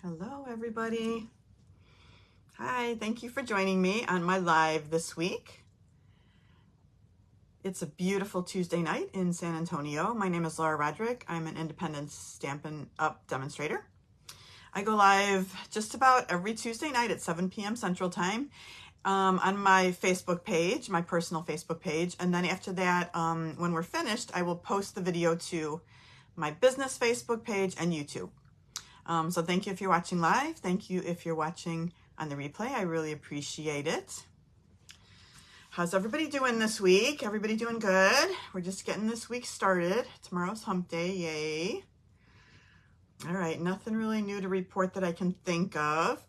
Hello, everybody. Hi, thank you for joining me on my live this week. It's a beautiful Tuesday night in San Antonio. My name is Laura Rodrick. I'm an independent Stampin' Up demonstrator. I go live just about every Tuesday night at 7 p.m. Central Time on my Facebook page, my personal Facebook page. And then after that, when we're finished, I will post the video to my business Facebook page and YouTube. So thank you if you're watching live. Thank you if you're watching on the replay. I really appreciate it. How's everybody doing this week? Everybody doing good? We're just getting this week started. Tomorrow's hump day, yay. All right, nothing really new to report that I can think of.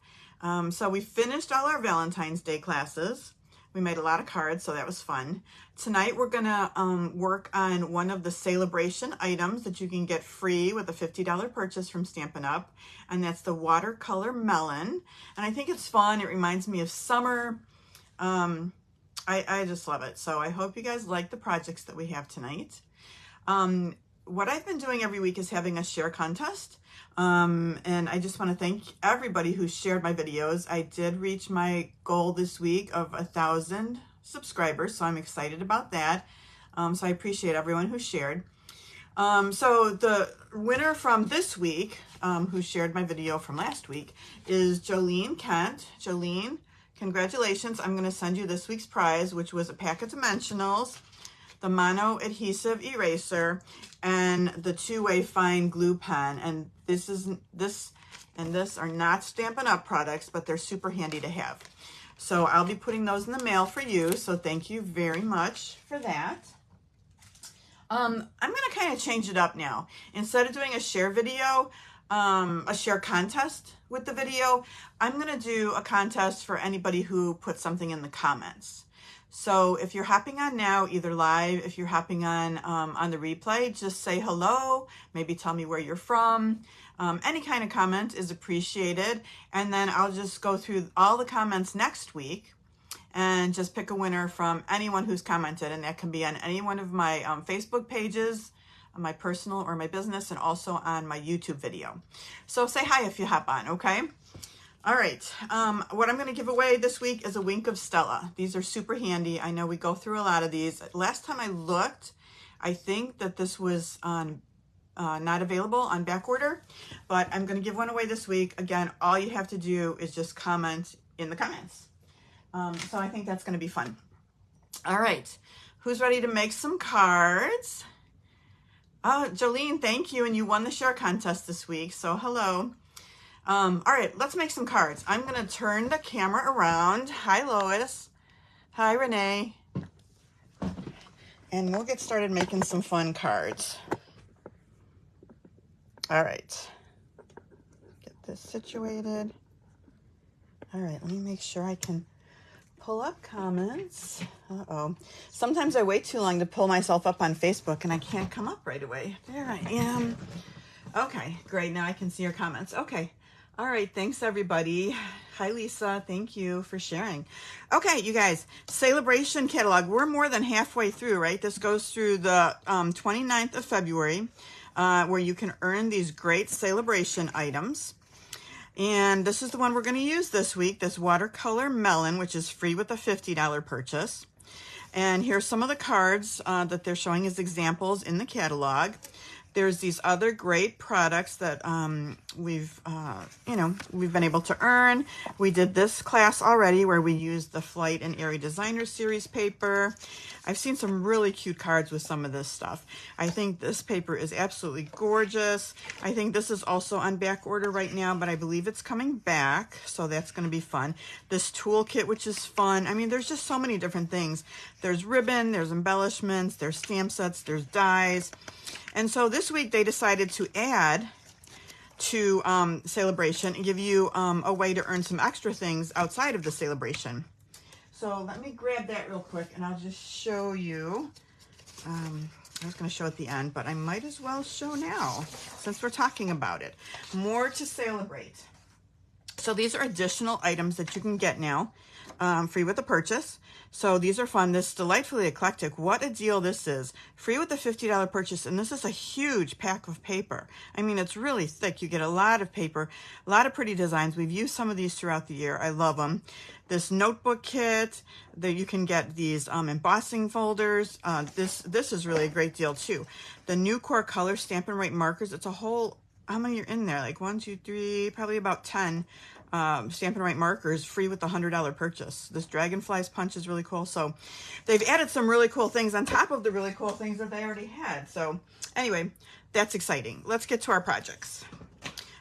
So we finished all our Valentine's Day classes. We made a lot of cards, so that was fun. Tonight we're gonna work on one of the Sale-a-bration items that you can get free with a $50 purchase from Stampin' Up, and that's the Watercolor Melon. And I think it's fun. It reminds me of summer. I just love it. So I hope you guys like the projects that we have tonight. What I've been doing every week is having a share contest. And I just want to thank everybody who shared my videos. I did reach my goal this week of 1,000 subscribers, so I'm excited about that. So I appreciate everyone who shared. So the winner from this week, who shared my video from last week, is Jolene Kent. Jolene, congratulations. I'm going to send you this week's prize, which was a pack of dimensionals, the mono adhesive eraser, and the two-way fine glue pen. And this are not Stampin' Up products, but they're super handy to have. So I'll be putting those in the mail for you. So thank you very much for that. I'm gonna kind of change it up now. Instead of doing a share video, a share contest with the video, I'm gonna do a contest for anybody who puts something in the comments. So if you're hopping on now, either live, if you're hopping on the replay, just say hello, maybe tell me where you're from. Any kind of comment is appreciated. And then I'll just go through all the comments next week and just pick a winner from anyone who's commented. And that can be on any one of my Facebook pages, my personal or my business, and also on my YouTube video. So say hi if you hop on, okay? All right, what I'm going to give away this week is a Wink of Stella. These are super handy. I know we go through a lot of these. Last time I looked, I think that this was on not available on back order, but I'm going to give one away this week. Again, all you have to do is just comment in the comments. So I think that's going to be fun. All right, who's ready to make some cards? Oh, Jolene, thank you, and you won the share contest this week, so hello. All right, let's make some cards. I'm going to turn the camera around. Hi, Lois. Hi, Renee. And we'll get started making some fun cards. All right. Get this situated. All right, let me make sure I can pull up comments. Uh-oh. Sometimes I wait too long to pull myself up on Facebook and I can't come up right away. There I am. Okay, great. Now I can see your comments. Okay. All right, thanks everybody. Hi Lisa, thank you for sharing. Okay, you guys, Sale-a-bration catalog. We're more than halfway through, right? This goes through the 29th of February, where you can earn these great Sale-a-bration items. And this is the one we're going to use this week, this Watercolor Melon, which is free with a $50 purchase. And here's some of the cards that they're showing as examples in the catalog. There's these other great products that we've been able to earn. We did this class already where we used the Flight and Airy Designer Series paper. I've seen some really cute cards with some of this stuff. I think this paper is absolutely gorgeous. I think this is also on back order right now, but I believe it's coming back, so that's going to be fun. This toolkit, which is fun. I mean, there's just so many different things. There's ribbon, there's embellishments, there's stamp sets, there's dies. And so this week they decided to add to Sale-a-bration and give you a way to earn some extra things outside of the Sale-a-bration. So let me grab that real quick and I'll just show you. I was going to show at the end, but I might as well show now since we're talking about it. More to celebrate. So these are additional items that you can get now, free with the purchase. So these are fun. This Delightfully Eclectic, what a deal this is. Free with the $50 purchase, and this is a huge pack of paper. I mean, it's really thick. You get a lot of paper, a lot of pretty designs. We've used some of these throughout the year. I love them. This notebook kit, that you can get these embossing folders. This is really a great deal too. The New Core Color Stampin' Write markers. It's a whole, how many are in there? Like 1, 2, 3, probably about 10. Stampin' Write markers, free with the $100 purchase. This Dragonflies punch is really cool. So they've added some really cool things on top of the really cool things that they already had. So anyway, that's exciting. Let's get to our projects.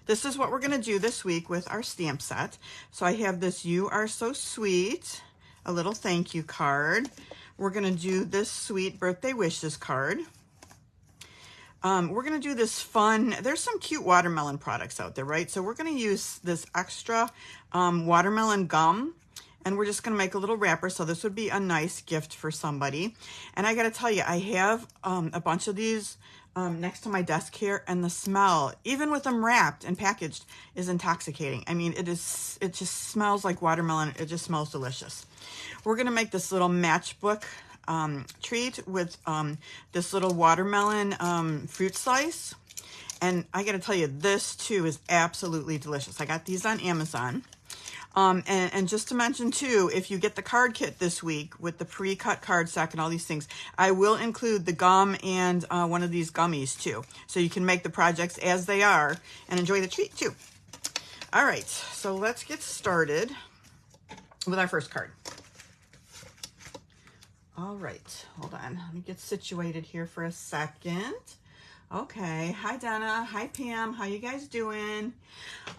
This is what we're going to do this week with our stamp set. So I have this You Are So Sweet, a little thank you card. We're going to do this sweet birthday wishes card. We're going to do this fun, there's some cute watermelon products out there, right? So we're going to use this extra watermelon gum, and we're just going to make a little wrapper. So this would be a nice gift for somebody. And I got to tell you, I have a bunch of these next to my desk here, and the smell, even with them wrapped and packaged, is intoxicating. I mean, it just smells like watermelon. It just smells delicious. We're going to make this little matchbook treat with this little watermelon fruit slice, and I gotta tell you, this too is absolutely delicious. I got these on Amazon, and just to mention too, if you get the card kit this week with the pre-cut card stack and all these things, I will include the gum and one of these gummies too, so you can make the projects as they are and enjoy the treat too. All right, so let's get started with our first card. All right, hold on. Let me get situated here for a second. Okay, hi Donna, hi Pam, how you guys doing?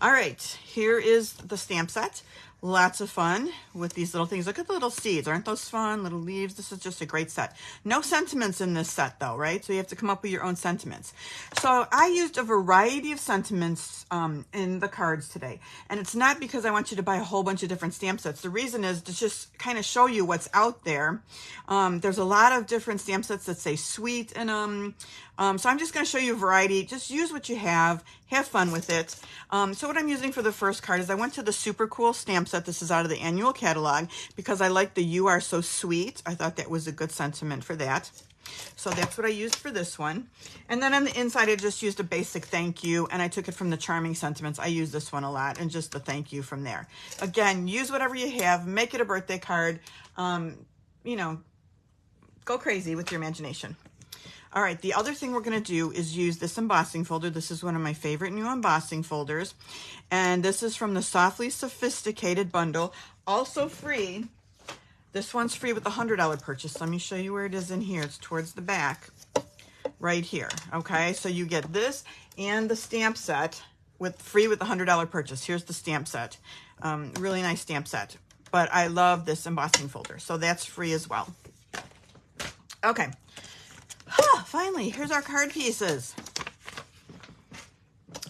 All right, here is the stamp set. Lots of fun with these little things. Look at the little seeds. Aren't those fun? Little leaves. This is just a great set. No sentiments in this set though, right? So you have to come up with your own sentiments. So I used a variety of sentiments in the cards today. And it's not because I want you to buy a whole bunch of different stamp sets. The reason is to just kind of show you what's out there. There's a lot of different stamp sets that say sweet in them. So I'm just going to show you a variety. Just use what you have fun with it. So what I'm using for the first card is I went to the Super Cool stamp set. This is out of the annual catalog because I like the You Are So Sweet. I thought that was a good sentiment for that. So that's what I used for this one. And then on the inside, I just used a basic thank you, and I took it from the Charming Sentiments. I use this one a lot, and just the thank you from there. Again, use whatever you have. Make it a birthday card. You know, go crazy with your imagination. All right, the other thing we're going to do is use this embossing folder. This is one of my favorite new embossing folders. And this is from the Softly Sophisticated bundle. Also free. This one's free with a $100 purchase. Let me show you where it is in here. It's towards the back, right here. Okay, so you get this and the stamp set with free with the $100 purchase. Here's the stamp set. Really nice stamp set. But I love this embossing folder, so that's free as well. Okay. Finally, here's our card pieces.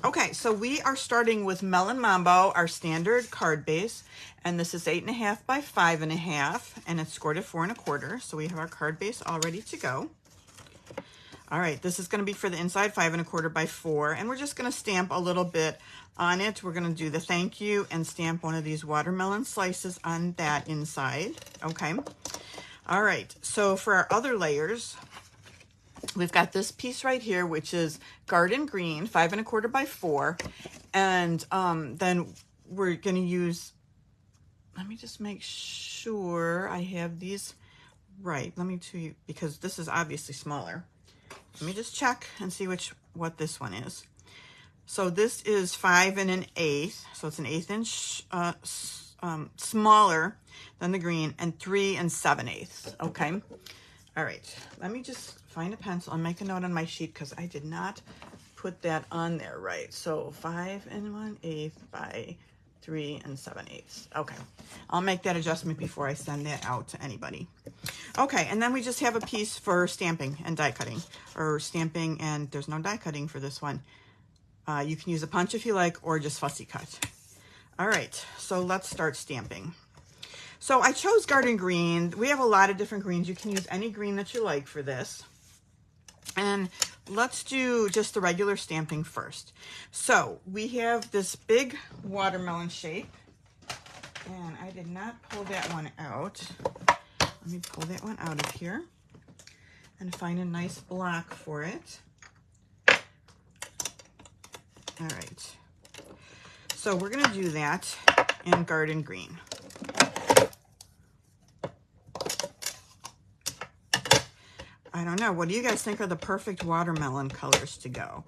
Okay, so we are starting with Melon Mambo, our standard card base, and this is 8.5 by 5.5, and it's scored at 4 1/4. So we have our card base all ready to go. All right, this is going to be for the inside 5 1/4 by 4, and we're just going to stamp a little bit on it. We're going to do the thank you and stamp one of these watermelon slices on that inside. Okay. All right, so for our other layers, we've got this piece right here, which is Garden Green, 5 1/4 by 4. And then we're going to use, let me just make sure I have these right. Let me tell you, because this is obviously smaller. Let me just check and see what this one is. So this is 5 1/8. So it's an 1/8 inch smaller than the green, and 3 7/8. Okay. All right, let me just find a pencil and make a note on my sheet because I did not put that on there right. So 5 1/8 by 3 7/8. Okay, I'll make that adjustment before I send that out to anybody. Okay, and then we just have a piece for stamping and die cutting, or stamping, and there's no die cutting for this one. You can use a punch if you like, or just fussy cut. All right, so let's start stamping. So I chose Garden Green. We have a lot of different greens. You can use any green that you like for this. And let's do just the regular stamping first. So we have this big watermelon shape, and I did not pull that one out. Let me pull that one out of here and find a nice block for it. All right. So we're gonna do that in garden green. I don't know, what do you guys think are the perfect watermelon colors to go?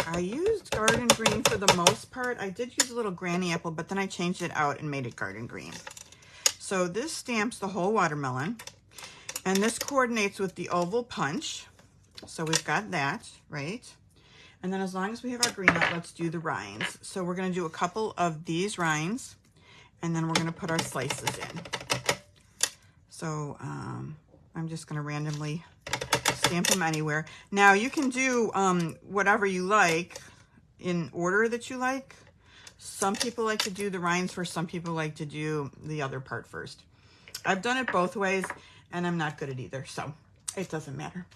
I used garden green for the most part. I did use a little granny apple, but then I changed it out and made it garden green. So this stamps the whole watermelon, and this coordinates with the oval punch. So we've got that, right? And then as long as we have our green out, let's do the rinds. So we're gonna do a couple of these rinds, and then we're gonna put our slices in. So I'm just gonna randomly stamp them anywhere. Now you can do whatever you like in order that you like. Some people like to do the rinds first, some people like to do the other part first. I've done it both ways, and I'm not good at either, so it doesn't matter.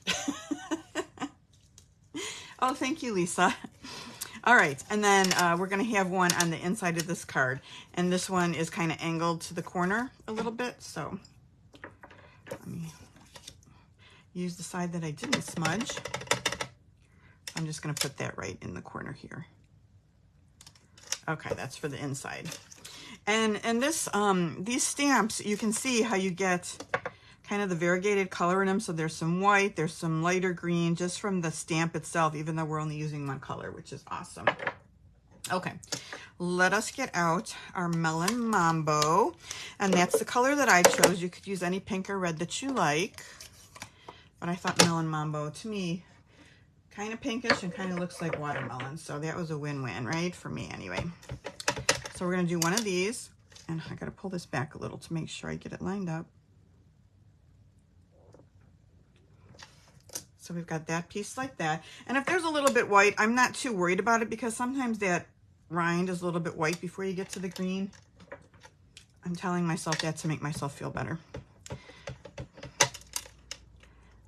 Oh, thank you, Lisa. All right, and then we're gonna have one on the inside of this card, and this one is kind of angled to the corner a little bit, so let me use the side that I didn't smudge. I'm just gonna put that right in the corner here. Okay, that's for the inside. And this these stamps, you can see how you get kind of the variegated color in them. So there's some white, there's some lighter green, just from the stamp itself, even though we're only using one color, which is awesome. Okay, let us get out our Melon Mambo, and that's the color that I chose. You could use any pink or red that you like, but I thought Melon Mambo, to me, kind of pinkish and kind of looks like watermelon, so that was a win-win, right, for me anyway. So we're gonna do one of these, and I gotta pull this back a little to make sure I get it lined up. So we've got that piece like that. And if there's a little bit white, I'm not too worried about it, because sometimes that rind is a little bit white before you get to the green. I'm telling myself that to make myself feel better.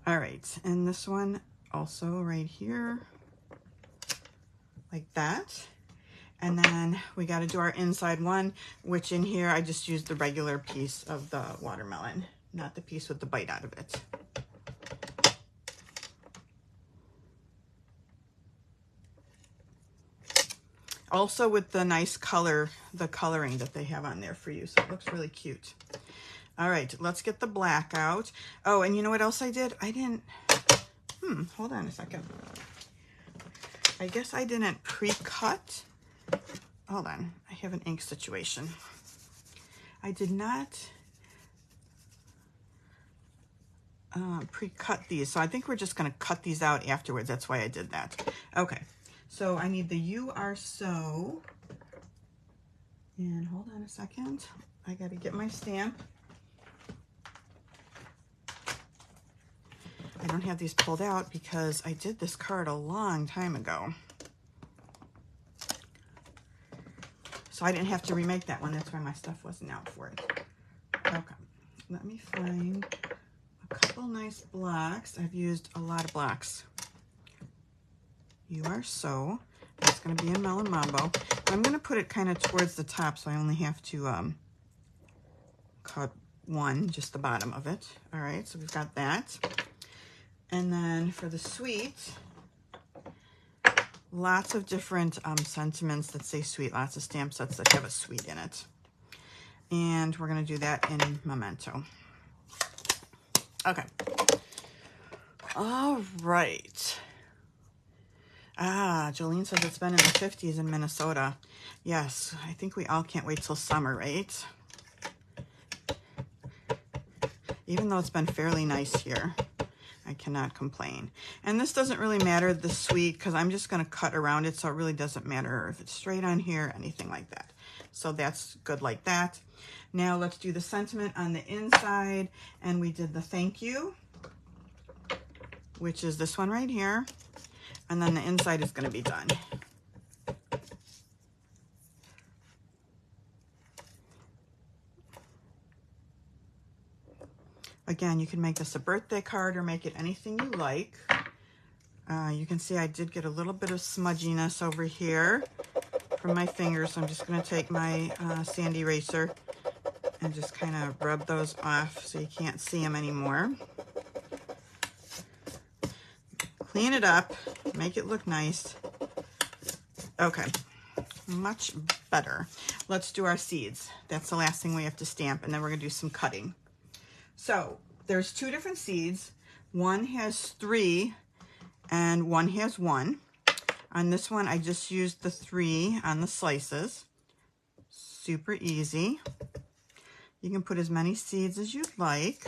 All right, and this one also right here, like that. And then we got to do our inside one, which in here I just used the regular piece of the watermelon, not the piece with the bite out of it. Also with the nice color, the coloring that they have on there for you, so it looks really cute. All right, let's get the black out. Oh, and you know what else I did? I didn't, hold on a second. I guess I didn't pre-cut. Hold on, I have an ink situation. I did not pre-cut these, so I think we're just gonna cut these out afterwards. That's why I did that. Okay, so I need the You Are So, and hold on a second. I gotta get my stamp. I don't have these pulled out because I did this card a long time ago. So I didn't have to remake that one. That's why my stuff wasn't out for it. Okay, let me find a couple nice blocks. I've used a lot of blocks. You Are So. It's going to be a Melon Mambo. I'm going to put it kind of towards the top, so I only have to cut one, just the bottom of it. All right, so we've got that. And then for the sweet, lots of different sentiments that say sweet, lots of stamp sets that have a sweet in it. And we're going to do that in Memento. Okay. All right. Ah, Jolene says it's been in the 50s in Minnesota. Yes, I think we all can't wait till summer, right? Even though it's been fairly nice here, I cannot complain. And this doesn't really matter, the sweet, because I'm just going to cut around it, so it really doesn't matter if it's straight on here, anything like that. So that's good like that. Now let's do the sentiment on the inside, and we did the thank you, which is this one right here, and then the inside is going to be done. Again, you can make this a birthday card or make it anything you like. You can see I did get a little bit of smudginess over here from my fingers. So I'm just going to take my sand eraser and just kind of rub those off so you can't see them anymore. Clean it up, make it look nice. Okay, much better. Let's do our seeds. That's the last thing we have to stamp, and then we're going to do some cutting. So there's 2 different seeds. One has 3 and one has 1. On this one, I just used the 3 on the slices. Super easy. You can put as many seeds as you'd like.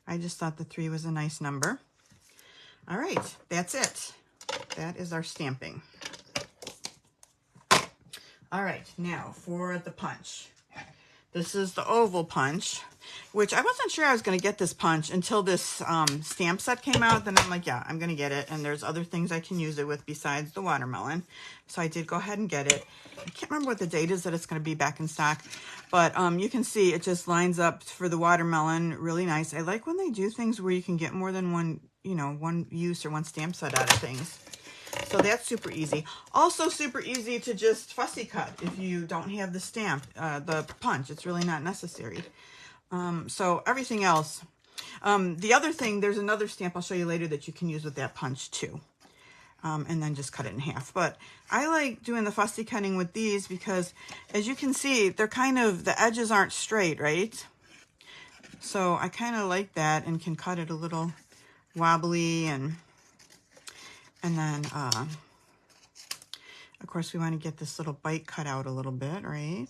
I just thought the 3 was a nice number. All right, that's it. That is our stamping. All right, now for the punch. This is the oval punch, which I wasn't sure I was going to get this punch until this stamp set came out. Then I'm like, yeah, I'm going to get it. And there's other things I can use it with besides the watermelon. So I did go ahead and get it. I can't remember what the date is that it's going to be back in stock. But you can see it just lines up for the watermelon really nice. I like when they do things where you can get more than one, you know, one use or one stamp set out of things. So that's super easy. Also super easy to just fussy cut if you don't have the stamp, the punch. It's really not necessary. So everything else. The other thing, there's another stamp I'll show you later that you can use with that punch too. And then just cut it in half. But I like doing the fussy cutting with these because, as you can see, they're kind of, the edges aren't straight, right? So I kind of like that and can cut it a little wobbly, and then, of course, we want to get this little bite cut out a little bit, right?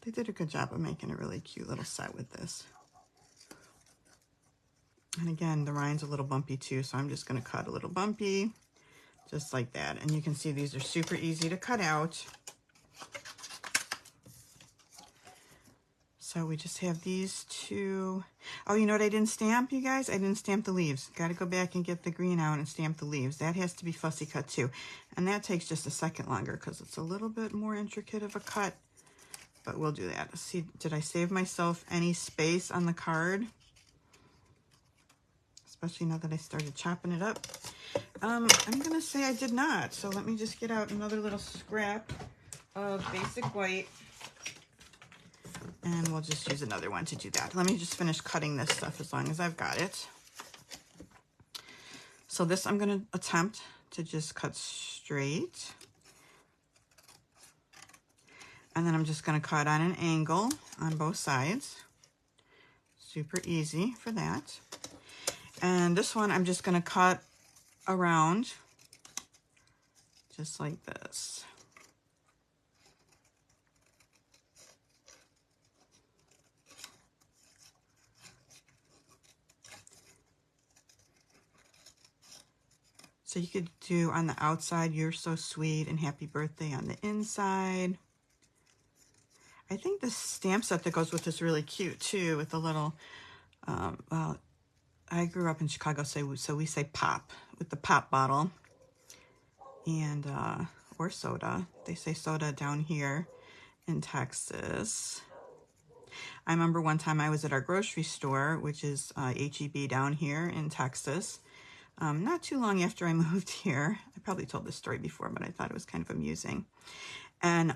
They did a good job of making a really cute little set with this. And again, the rind's a little bumpy too, so I'm just going to cut a little bumpy, just like that. And you can see these are super easy to cut out. So we just have these 2. Oh, you know what I didn't stamp, you guys? I didn't stamp the leaves. Got to go back and get the green out and stamp the leaves. That has to be fussy cut too. And that takes just a second longer because it's a little bit more intricate of a cut. But we'll do that. See, did I save myself any space on the card? Especially now that I started chopping it up. I'm going to say I did not. So let me just get out another little scrap of basic white. And we'll just use another one to do that. Let me just finish cutting this stuff as long as I've got it. So this I'm going to attempt to just cut straight. And then I'm just going to cut on an angle on both sides. Super easy for that. And this one I'm just going to cut around just like this. So you could do on the outside, "You're so sweet," and "Happy birthday" on the inside. I think the stamp set that goes with this is really cute too, with the little, well, I grew up in Chicago, so we say pop, with the pop bottle, and, or soda. They say soda down here in Texas. I remember one time I was at our grocery store, which is H-E-B down here in Texas. Not too long after I moved here. I probably told this story before, but I thought it was kind of amusing. And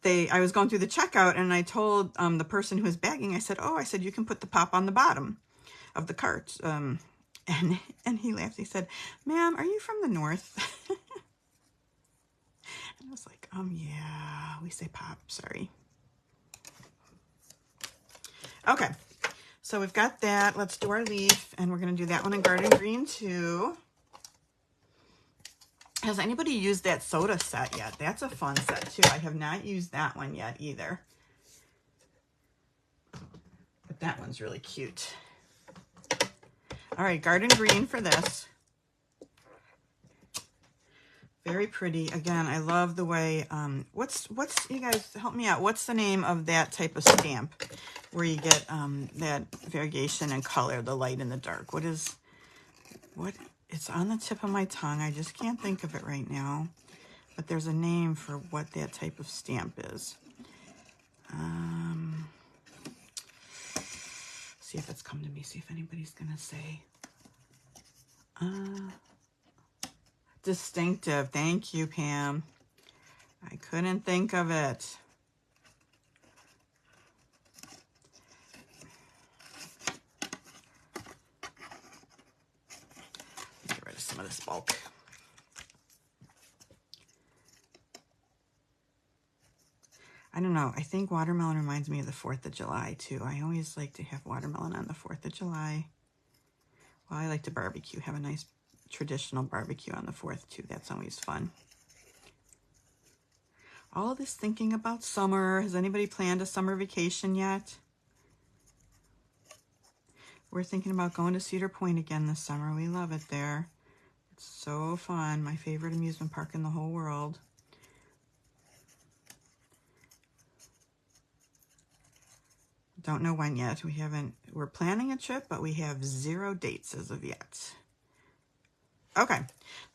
I was going through the checkout, and I told the person who was bagging, I said, you can put the pop on the bottom of the cart. And he laughed. He said, "Ma'am, are you from the north?" And I was like, yeah, we say pop, sorry. Okay. So we've got that. Let's do our leaf, and we're going to do that one in garden green too. Has anybody used that soda set yet? That's a fun set too. I have not used that one yet either. But that one's really cute. All right, garden green for this. Very pretty. Again, I love the way, what's, you guys help me out. What's the name of that type of stamp where you get that variegation in color, the light and the dark? It's on the tip of my tongue. I just can't think of it right now. But there's a name for what that type of stamp is. see if it's come to me, see if anybody's gonna say. Distinctive. Thank you, Pam. I couldn't think of it. Get rid of some of this bulk. I don't know. I think watermelon reminds me of the 4th of July, too. I always like to have watermelon on the 4th of July. Well, I like to barbecue. Have a nice traditional barbecue on the 4th, too. That's always fun. All this thinking about summer. Has anybody planned a summer vacation yet? We're thinking about going to Cedar Point again this summer. We love it there. It's so fun. My favorite amusement park in the whole world. Don't know when yet. We're planning a trip, but we have 0 dates as of yet. Okay,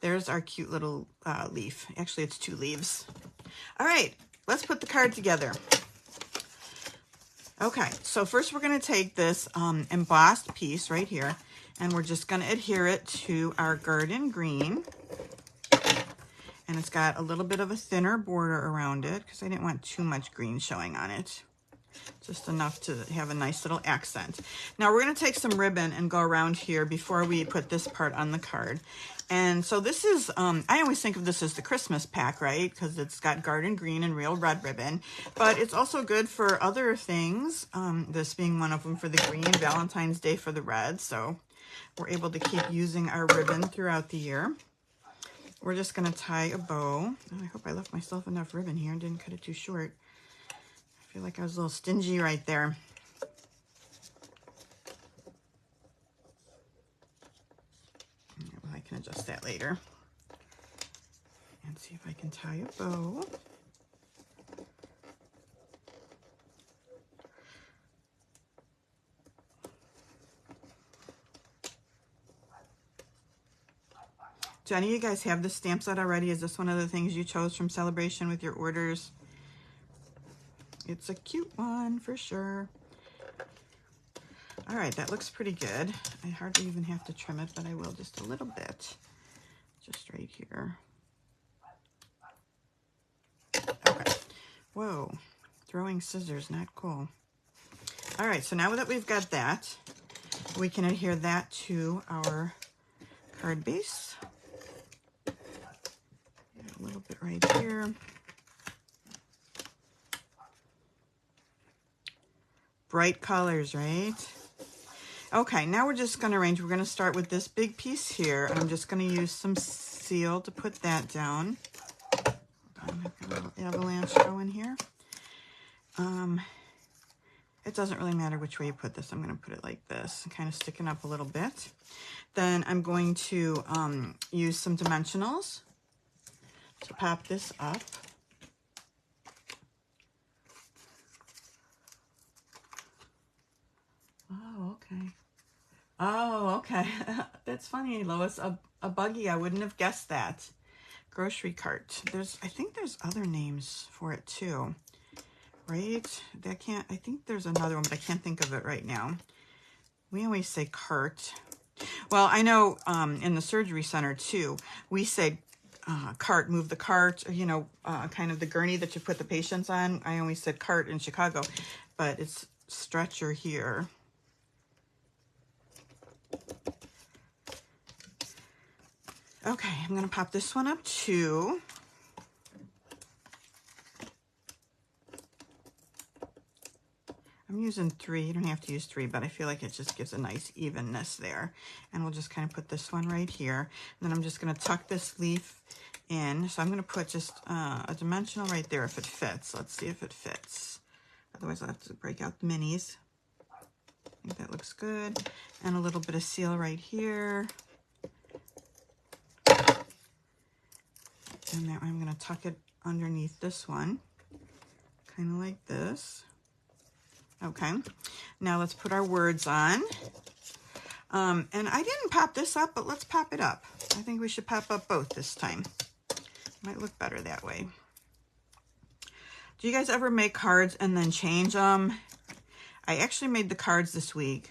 there's our cute little leaf. Actually, it's 2 leaves. All right, let's put the card together. Okay, so first we're gonna take this embossed piece right here, and we're just gonna adhere it to our garden green. And it's got a little bit of a thinner border around it because I didn't want too much green showing on it. Just enough to have a nice little accent. Now we're going to take some ribbon and go around here before we put this part on the card. And so this is, I always think of this as the Christmas pack, right? Because it's got garden green and real red ribbon. But it's also good for other things, this being one of them for the green, Valentine's Day for the red. So we're able to keep using our ribbon throughout the year. We're just going to tie a bow. Oh, I hope I left myself enough ribbon here and didn't cut it too short. I feel like I was a little stingy right there. Well, I can adjust that later. And see if I can tie a bow. Do any of you guys have the stamp set already? Is this one of the things you chose from Sale-a-bration with your orders? It's a cute one for sure. All right, that looks pretty good. I hardly even have to trim it, but I will just a little bit. Just right here. Okay. Whoa, throwing scissors, not cool. All right, so now that we've got that, we can adhere that to our card base. A little bit right here. Bright colors, right? Okay, now we're just going to arrange. We're going to start with this big piece here. And I'm just going to use some seal to put that down. Hold on, I've got a little avalanche going here. It doesn't really matter which way you put this. I'm going to put it like this, kind of sticking up a little bit. Then I'm going to use some dimensionals to pop this up. Oh, okay. Oh, okay. That's funny, Lois. A buggy. I wouldn't have guessed that. Grocery cart. I think there's other names for it too, right? I think there's another one, but I can't think of it right now. We always say cart. Well, I know in the surgery center too, we say cart, move the cart, you know, kind of the gurney that you put the patients on. I always said cart in Chicago, but it's stretcher here. Okay, I'm going to pop this one up too. I'm using 3. You don't have to use 3, but I feel like it just gives a nice evenness there. And we'll just kind of put this one right here. And then I'm just going to tuck this leaf in. So I'm going to put just a dimensional right there if it fits. Let's see if it fits. Otherwise, I'll have to break out the minis. I think that looks good. And a little bit of seal right here. And now I'm going to tuck it underneath this one, kind of like this. Okay, now let's put our words on. And I didn't pop this up, but let's pop it up. I think we should pop up both this time. Might look better that way. Do you guys ever make cards and then change them? I actually made the cards this week,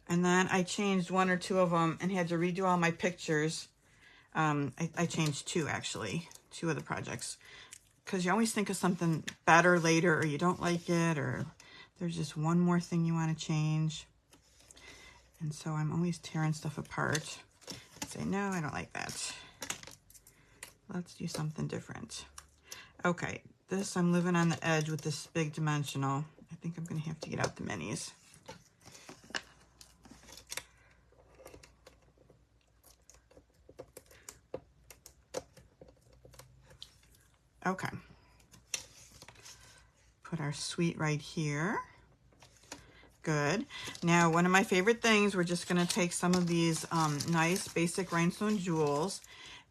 And then I changed one or two of them and had to redo all my pictures. I changed two, actually, two of the projects. Because you always think of something better later, or you don't like it, or there's just one more thing you want to change. And so I'm always tearing stuff apart. Say, no, I don't like that. Let's do something different. Okay, this I'm living on the edge with this big dimensional. I think I'm going to have to get out the minis. Okay. Put our sweet right here. Good. Now, one of my favorite things, we're just going to take some of these nice basic rhinestone jewels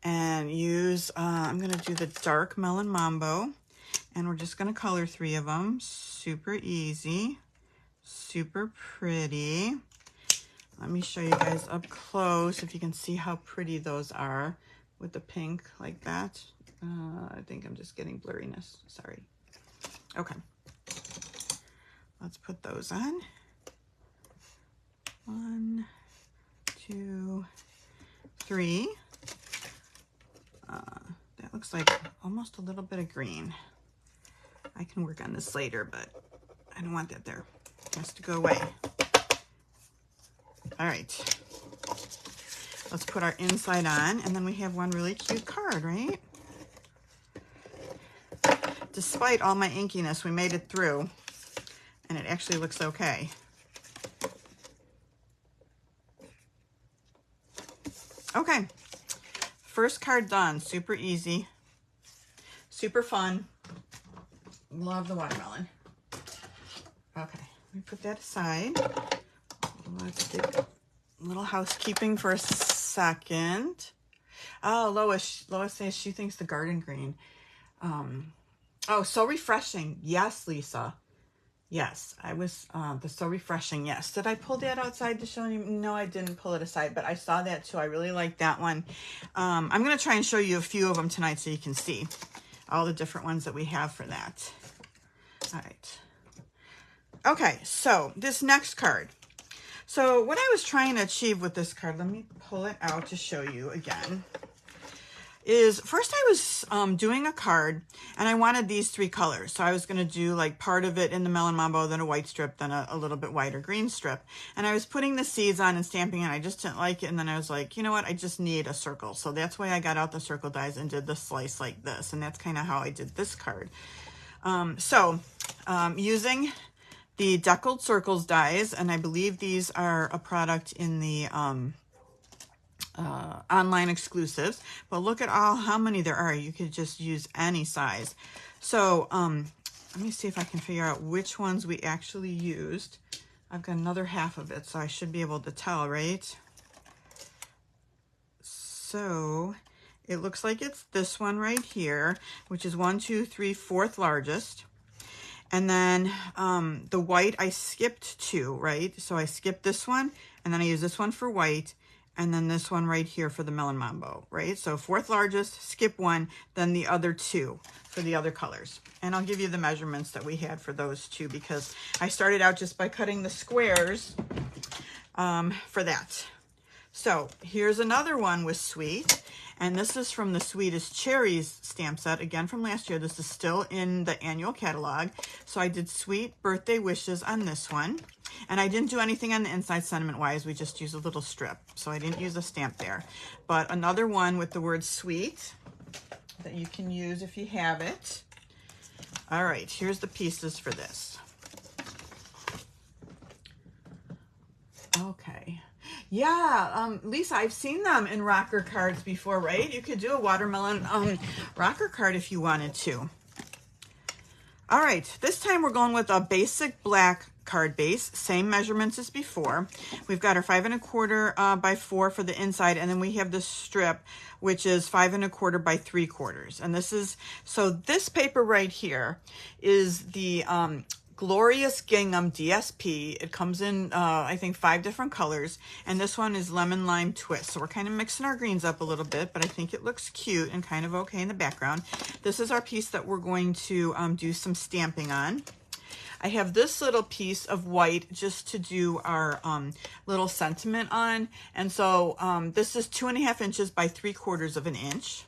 and use, I'm going to do the dark Melon Mambo, and we're just going to color 3 of them. Super easy, super pretty. Let me show you guys up close if you can see how pretty those are with the pink like that. I think I'm just getting blurriness, sorry. Okay, let's put those on. 1, 2, 3. That looks like almost a little bit of green. I can work on this later, but I don't want that there. It has to go away. All right. Let's put our inside on, and then we have one really cute card, right? Despite all my inkiness, we made it through, and it actually looks okay. Okay, first card done. Super easy, super fun. Love the watermelon. Okay, let me put that aside. Let's do a little housekeeping for a second. Oh, Lois says she thinks the garden green. Oh, so refreshing. Yes, Lisa. Yes, I was, the So Refreshing, yes. Did I pull that outside to show you? No, I didn't pull it aside, but I saw that too. I really like that one. I'm going to try and show you a few of them tonight so you can see all the different ones that we have for that. All right. Okay, so this next card. So what I was trying to achieve with this card, let me pull it out to show you again, is first I was doing a card and I wanted these 3 colors. So I was going to do like part of it in the Melon Mambo, then a white strip, then a little bit whiter green strip. And I was putting the seeds on and stamping, and I just didn't like it. And then I was like, you know what? I just need a circle. So that's why I got out the circle dies and did the slice like this. And that's kind of how I did this card. Using the Deckled Circles dies, and I believe these are a product in the online exclusives, but look at how many there are. You could just use any size. So let me see if I can figure out which ones we actually used. I've got another half of it, so I should be able to tell, right? So it looks like it's this one right here, which is 1, 2, 3, 4th largest. And then the white, I skipped 2, right? So I skipped this one, and then I used this one for white, and then this one right here for the Melon Mambo, right? So 4th largest, skip 1, then the other 2 for the other colors. And I'll give you the measurements that we had for those 2, because I started out just by cutting the squares for that. So here's another one with Sweet, and this is from the Sweetest Cherries stamp set, again from last year. This is still in the annual catalog. So I did Sweet Birthday Wishes on this one, and I didn't do anything on the inside sentiment-wise. We just used a little strip, so I didn't use a stamp there. But another one with the word Sweet that you can use if you have it. All right, here's the pieces for this. Okay. Yeah, Lisa, I've seen them in rocker cards before, right? You could do a watermelon rocker card if you wanted to. All right, this time we're going with a basic black card base, same measurements as before. We've got our 5 1/4 by 4 for the inside, and then we have this strip, which is 5 1/4 by 3/4. And this is, so this paper right here is the Glorious Gingham DSP. It comes in, I think, 5 different colors, and this one is Lemon Lime Twist. So we're kind of mixing our greens up a little bit, but I think it looks cute and kind of okay in the background. This is our piece that we're going to do some stamping on. I have this little piece of white just to do our little sentiment on. And so this is 2.5 inches by 3/4 of an inch.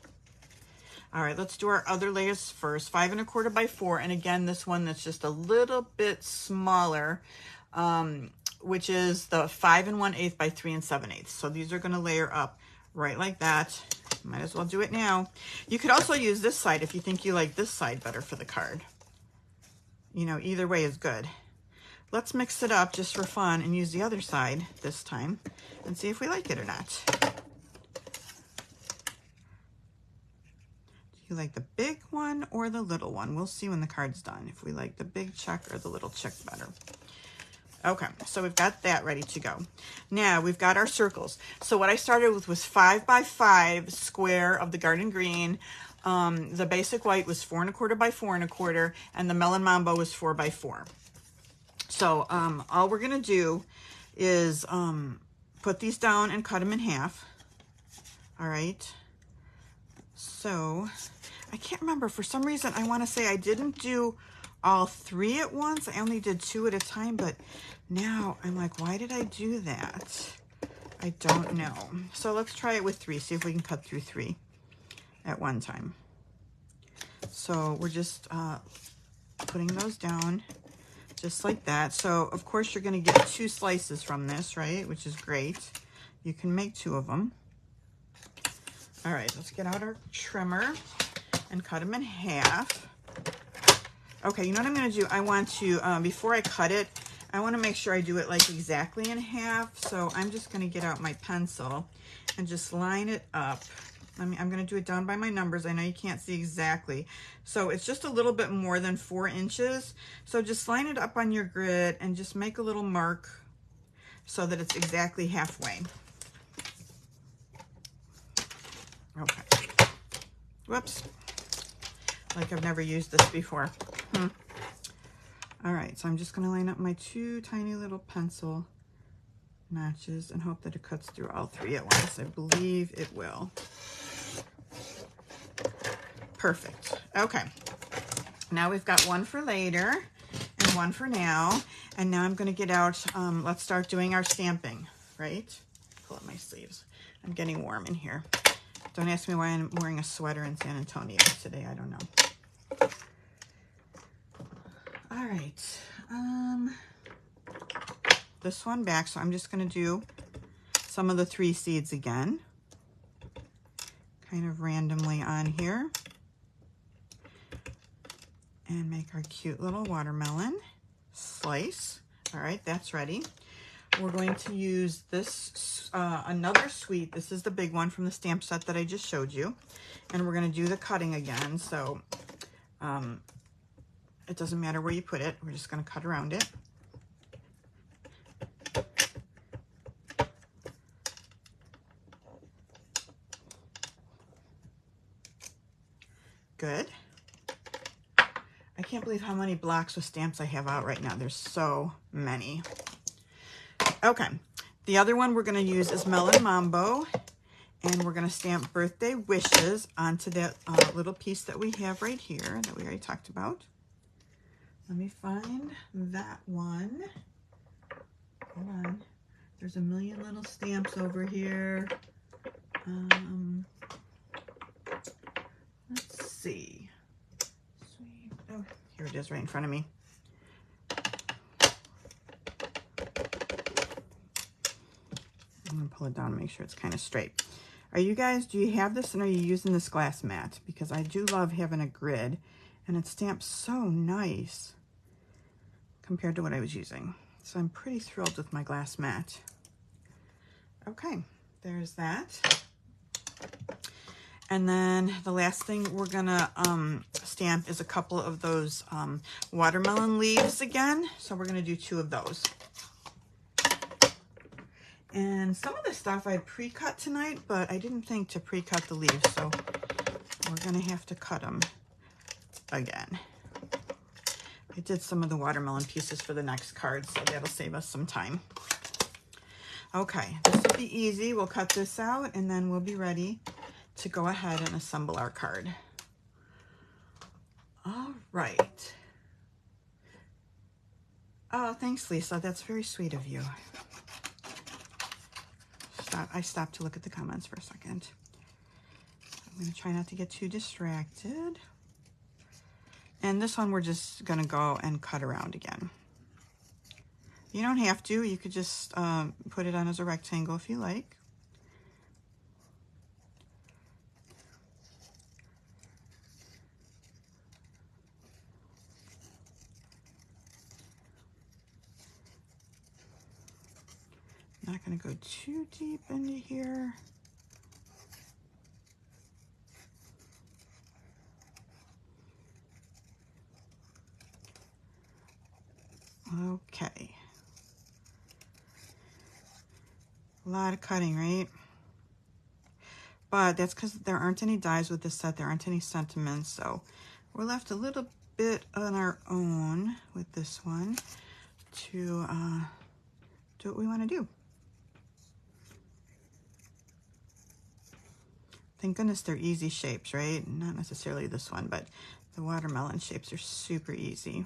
All right, let's do our other layers first. 5 1/4 by 4. And again, this one that's just a little bit smaller, which is the 5 1/8 by 3 7/8. So these are gonna layer up right like that. Might as well do it now. You could also use this side if you think you like this side better for the card. You know, either way is good. Let's mix it up just for fun and use the other side this time and see if we like it or not. Do you like the big one or the little one? We'll see when the card's done if we like the big check or the little check better. Okay, so we've got that ready to go. Now we've got our circles. So what I started with was 5 by 5 square of the garden green. The basic white was 4 1/4 by 4 1/4, and the melon mambo was 4 by 4. So all we're gonna do is put these down and cut them in half. All right. So I can't remember, for some reason I want to say I didn't do all 3 at once. I only did 2 at a time, but now I'm like, why did I do that? I don't know. So let's try it with 3, see if we can cut through 3 at one time. So we're just putting those down just like that. So of course you're going to get 2 slices from this, right? Which is great. You can make 2 of them. All right, let's get out our trimmer and cut them in half. Okay, you know what I'm going to do? I want to, before I cut it, I want to make sure I do it like exactly in half. So I'm just going to get out my pencil and just line it up. I'm going to do it down by my numbers. I know you can't see exactly. So it's just a little bit more than 4 inches. So just line it up on your grid and just make a little mark so that it's exactly halfway. Okay. Whoops. Like I've never used this before. All right, so I'm just going to line up my 2 tiny little pencil notches and hope that it cuts through all 3 at once. I believe it will. Perfect. Okay. Now we've got one for later and one for now. And now I'm going to get out, let's start doing our stamping, right? Pull up my sleeves. I'm getting warm in here. Don't ask me why I'm wearing a sweater in San Antonio today. I don't know. All right. This one back. So I'm just going to do some of the 3 seeds again. Kind of randomly on here. And make our cute little watermelon slice. All right, that's ready. We're going to use this, another sweet. This is the big one from the stamp set that I just showed you. And we're going to do the cutting again. So it doesn't matter where you put it. We're just going to cut around it. Good. I can't believe how many blocks with stamps I have out right now. There's so many. Okay, the other one we're going to use is Melon Mambo, and we're going to stamp Birthday Wishes onto that little piece that we have right here that we already talked about. Let me find that one. Hold on. There's a million little stamps over here. Let's see. Sweet. Oh, here it is right in front of me. I'm going to pull it down and make sure it's kind of straight. Are you guys, do you have this and are you using this glass mat? Because I do love having a grid and it stamps so nice compared to what I was using. So I'm pretty thrilled with my glass mat. Okay, there's that. And then the last thing we're gonna stamp is a couple of those watermelon leaves again. So we're gonna do 2 of those. And some of the stuff I pre-cut tonight, but I didn't think to pre-cut the leaves, so we're gonna have to cut them again. I did some of the watermelon pieces for the next card, so that'll save us some time. Okay, this will be easy. We'll cut this out and then we'll be ready to go ahead and assemble our card. All right. Oh, thanks, Lisa. That's very sweet of you. I stopped to look at the comments for a second. I'm going to try not to get too distracted. And this one, we're just going to go and cut around again. You don't have to. You could just put it on as a rectangle if you like. Not going to go too deep into here. Okay. A lot of cutting, right? But that's because there aren't any dies with this set. There aren't any sentiments. So we're left a little bit on our own with this one to do what we want to do. Thank goodness they're easy shapes, right? Not necessarily this one, but the watermelon shapes are super easy.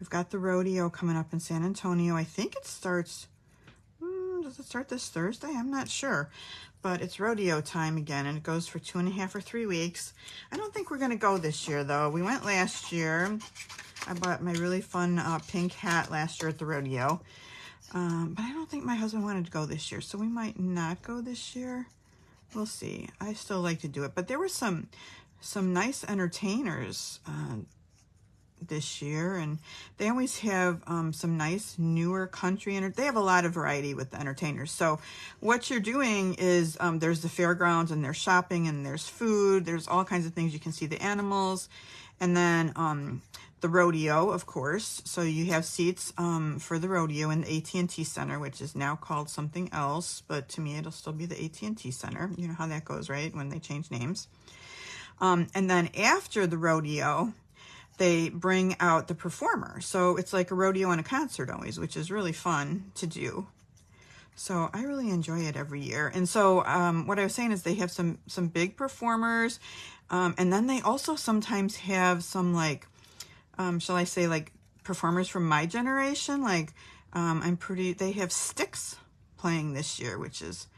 We've got the rodeo coming up in San Antonio. I think it starts, does it start this Thursday? I'm not sure, but it's rodeo time again, and it goes for 2.5 or 3 weeks. I don't think we're gonna go this year though. We went last year. I bought my really fun pink hat last year at the rodeo. But I don't think my husband wanted to go this year, so we might not go this year. We'll see. I still like to do it, but there were some nice entertainers this year, and they always have some nice newer country, they have a lot of variety with the entertainers. So what you're doing is there's the fairgrounds, and there's shopping, and there's food, there's all kinds of things. You can see the animals, and then the rodeo, of course. So you have seats for the rodeo in the AT&T Center, which is now called something else, but to me it'll still be the AT&T Center. You know how that goes, right? When they change names. And then after the rodeo, they bring out the performer. So it's like a rodeo and a concert always, which is really fun to do. So I really enjoy it every year. And so what I was saying is they have some big performers, and then they also sometimes have some, like, shall I say, like performers from my generation. Like they have Styx playing this year, which is,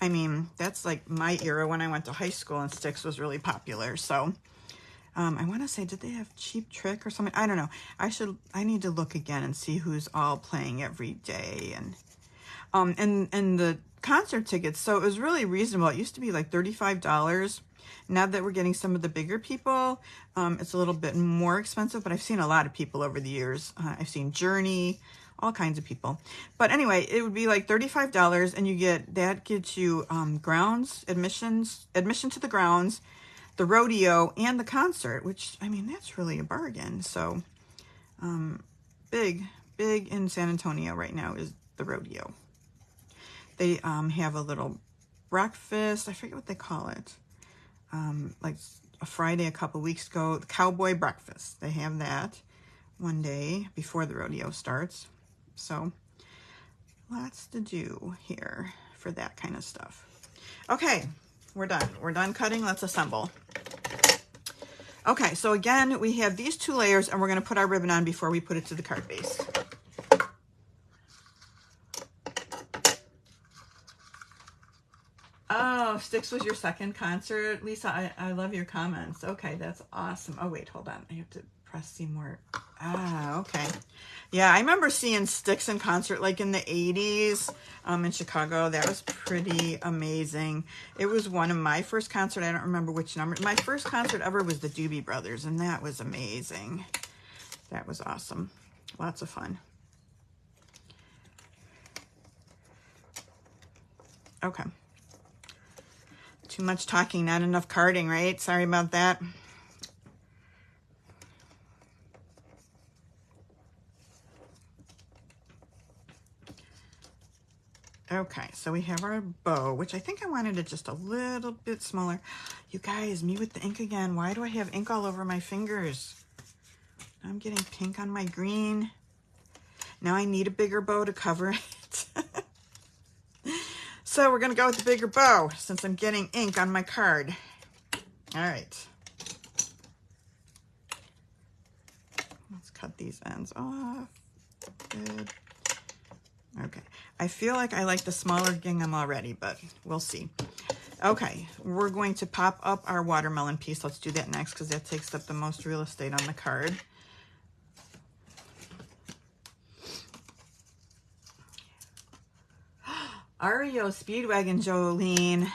I mean, that's like my era when I went to high school, and Styx was really popular. So I want to say, did they have Cheap Trick or something? I don't know. I need to look again and see who's all playing every day. And the concert tickets, so it was really reasonable. It used to be like $35. Now that we're getting some of the bigger people, it's a little bit more expensive, but I've seen a lot of people over the years. I've seen Journey, all kinds of people. But anyway, it would be like $35, and that gets you grounds, admission to the grounds, the rodeo, and the concert, which, I mean, that's really a bargain. So big in San Antonio right now is the rodeo. They have a little breakfast. I forget what they call it. Like a Friday a couple weeks ago, the cowboy breakfast. They have that one day before the rodeo starts. So lots to do here for that kind of stuff. Okay, we're done. We're done cutting. Let's assemble. Okay, so again, we have these 2 layers, and we're going to put our ribbon on before we put it to the card base. Oh, Styx was your second concert, Lisa. I love your comments. Okay, that's awesome. Oh, wait, hold on. I have to press see more. Ah, okay. Yeah, I remember seeing Styx in concert like in the 80s in Chicago. That was pretty amazing. It was one of my first concerts. I don't remember which number. My first concert ever was the Doobie Brothers, and that was amazing. That was awesome. Lots of fun. Okay. Too much talking, not enough carding, right? Sorry about that. Okay, so we have our bow, which I think I wanted it just a little bit smaller. You guys, me with the ink again. Why do I have ink all over my fingers? I'm getting pink on my green. Now I need a bigger bow to cover it. So we're going to go with the bigger bow since I'm getting ink on my card. All right. these ends off. Good. Okay, I feel like I like the smaller gingham already, but we'll see. Okay, we're going to pop up our watermelon piece. Let's do that next because that takes up the most real estate on the card. REO Speedwagon, Jolene.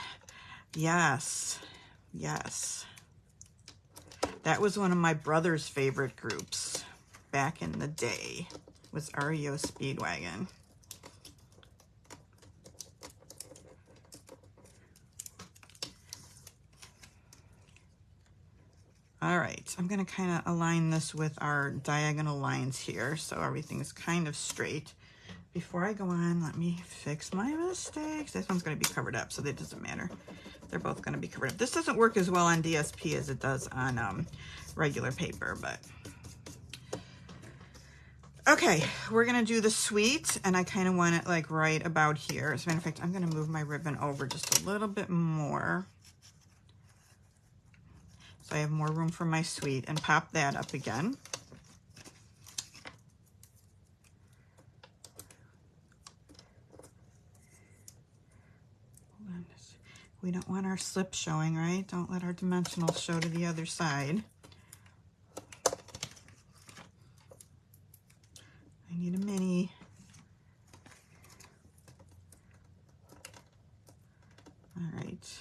Yes, yes. That was one of my brother's favorite groups back in the day, was REO Speedwagon. All right, I'm going to kind of align this with our diagonal lines here so everything's kind of straight. Before I go on, let me fix my mistakes. This one's going to be covered up, so that doesn't matter. They're both going to be covered up. This doesn't work as well on DSP as it does on regular paper, but... Okay, we're going to do the sweet, and I kind of want it like right about here. As a matter of fact, I'm going to move my ribbon over just a little bit more, so I have more room for my sweet, and pop that up again. We don't want our slip showing, right? Don't let our dimensional show to the other side. I need a mini. All right.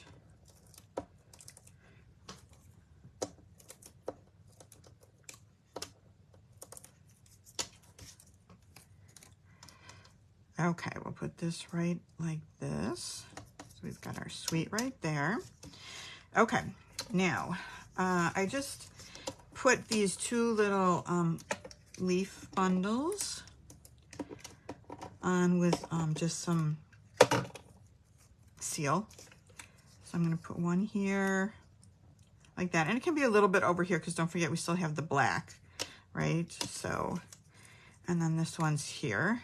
Okay, we'll put this right like this. So we've got our sweet right there. Okay, now I just put these two little leaf bundles on with just some seal. So I'm going to put one here like that. And it can be a little bit over here because don't forget we still have the black, right? So, and then this one's here.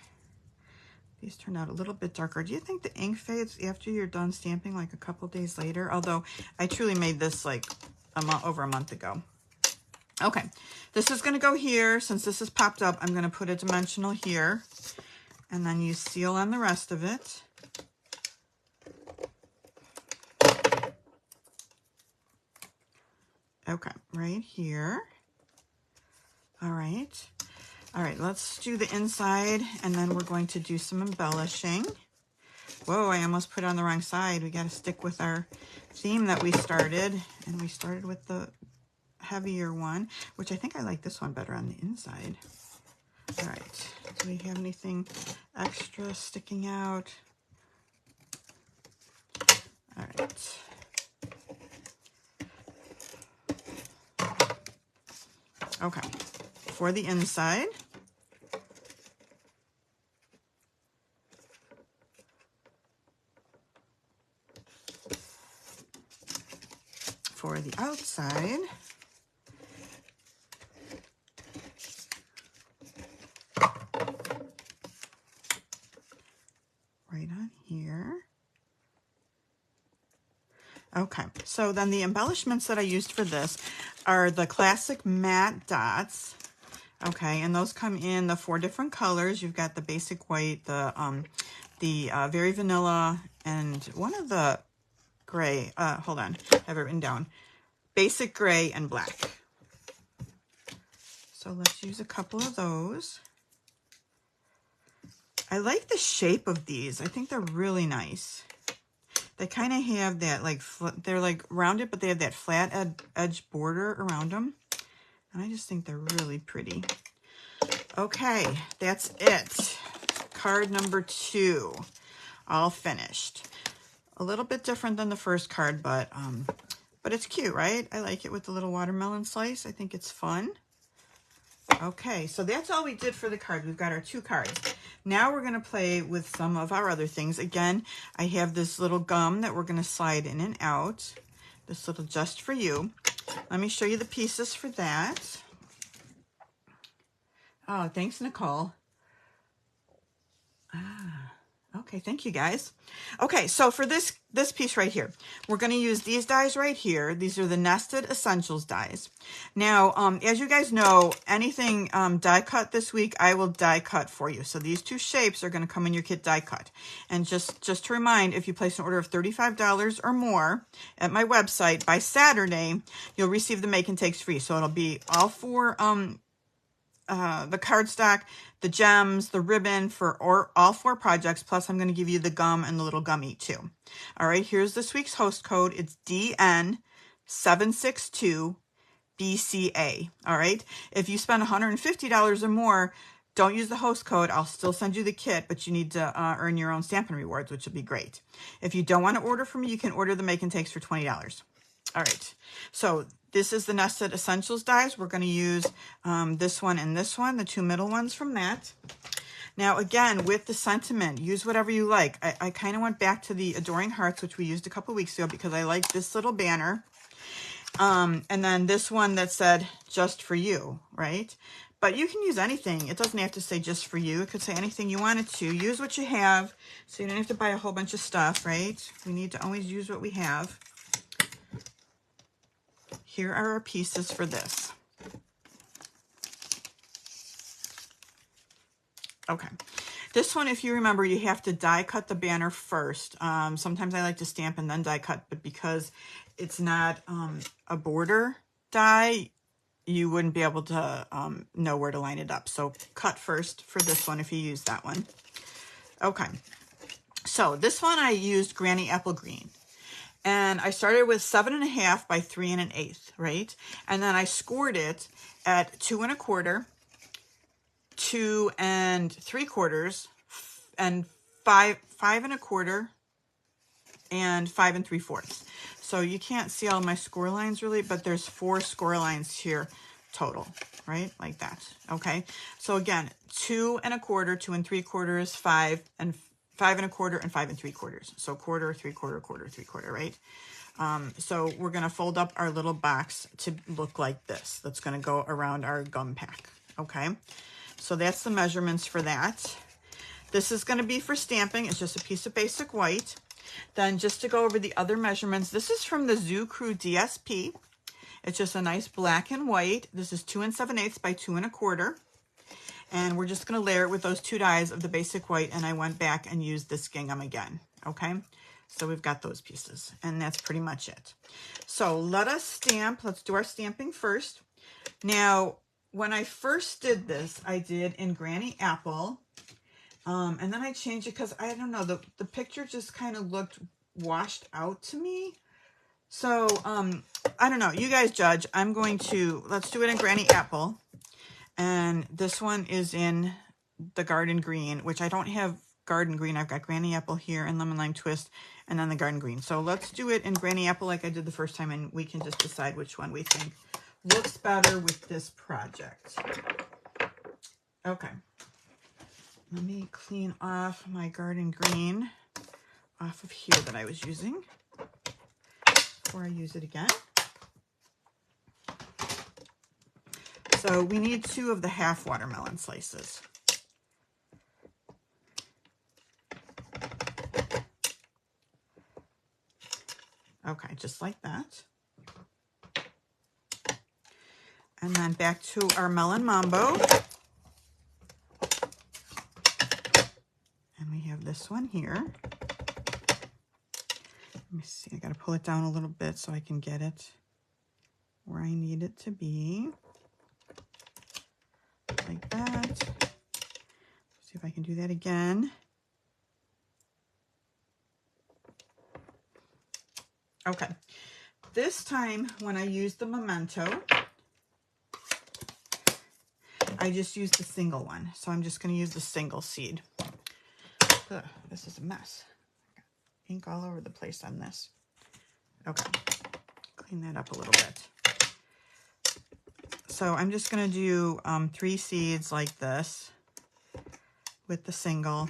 These turned out a little bit darker. Do you think the ink fades after you're done stamping like a couple days later? Although I truly made this like over a month ago. Okay, this is going to go here. Since this is popped up, I'm going to put a dimensional here and then use seal on the rest of it. Okay, right here. All right. All right, let's do the inside, and then we're going to do some embellishing. Whoa, I almost put it on the wrong side. We got to stick with our theme that we started, and we started with the heavier one, which I think I like this one better on the inside. All right, do we have anything extra sticking out? All right. Okay, for the inside, for the outside, right on here. Okay, so then the embellishments that I used for this are the classic matte dots. Okay, and those come in the 4 different colors. You've got the basic white, the very vanilla, and one of the gray. Hold on, I have it written down. Basic gray and black. So let's use a couple of those. I like the shape of these. I think they're really nice. They kind of have that like, they're like rounded, but they have that flat edge border around them. And I just think they're really pretty. Okay, that's it. Card number 2, all finished. A little bit different than the first card, but it's cute, right? I like it with the little watermelon slice. I think it's fun. Okay, so that's all we did for the card. We've got our 2 cards. Now we're going to play with some of our other things. Again, I have this little gum that we're going to slide in and out. This little just for you. Let me show you the pieces for that. Oh, thanks, Nicole. Okay, thank you guys. Okay, so for this piece right here, we're going to use these dies right here. These are the Nested Essentials dies. Now, as you guys know, anything die cut this week, I will die cut for you. So these two shapes are going to come in your kit die cut. And just to remind, if you place an order of $35 or more at my website by Saturday, you'll receive the make and takes free. So it'll be all for the cardstock, the gems, the ribbon for all 4 projects, plus I'm going to give you the gum and the little gummy too. All right, here's this week's host code. It's DN762BCA. All right, if you spend $150 or more, don't use the host code. I'll still send you the kit, but you need to earn your own Stampin' Rewards, which will be great. If you don't want to order from me, you can order the make and takes for $20. All right, so this is the Nested Essentials dies. We're going to use this one and this one, the 2 middle ones from that. Now, again, with the sentiment, use whatever you like. I kind of went back to the Adoring Hearts, which we used a couple weeks ago because I like this little banner. And then this one that said, just for you, right? But you can use anything. It doesn't have to say just for you. It could say anything you wanted to. Use what you have so you don't have to buy a whole bunch of stuff, right? We need to always use what we have. Here are our pieces for this. Okay. This one, if you remember, you have to die cut the banner first. Sometimes I like to stamp and then die cut, but because it's not a border die, you wouldn't be able to know where to line it up. So cut first for this one if you use that one. Okay. So this one I used Granny Apple Green. And I started with 7.5 by 3 1/8, right? And then I scored it at 2 1/4, 2 3/4, and 5 1/4, and 5 3/4. So you can't see all my score lines really, but there's 4 score lines here total, right? Like that. Okay. So again, 2 1/4, 2 3/4, 5 1/4, and 5 3/4. So quarter, 3/4, quarter, 3/4, right? So we're going to fold up our little box to look like this. That's going to go around our gum pack. Okay. So that's the measurements for that. This is going to be for stamping. It's just a piece of basic white. Then just to go over the other measurements, this is from the Zoo Crew DSP. It's just a nice black and white. This is 2 7/8 by 2 1/4. And we're just going to layer it with those 2 dies of the basic white. And I went back and used this gingham again. Okay. So we've got those pieces. And that's pretty much it. So let us stamp. Let's do our stamping first. Now, when I first did this, I did in Granny Apple. And then I changed it because, I don't know, the picture just kind of looked washed out to me. So, I don't know. You guys judge. Let's do it in Granny Apple. And this one is in the Garden Green, which I don't have Garden Green. I've got Granny Apple here and Lemon Lime Twist and then the Garden Green. So let's do it in Granny Apple like I did the first time, and we can just decide which one we think looks better with this project. Okay. Let me clean off my Garden Green off of here that I was using before I use it again. So we need 2 of the half watermelon slices. Okay, just like that. And then back to our Melon Mambo. And we have this one here. Let me see, I gotta pull it down a little bit so I can get it where I need it to be. Like that. See if I can do that again. Okay. This time when I used the Memento, I just used the single one. So I'm just going to use the single seed. Ugh, this is a mess. Ink all over the place on this. Okay. Clean that up a little bit. So I'm just going to do 3 seeds like this with the single.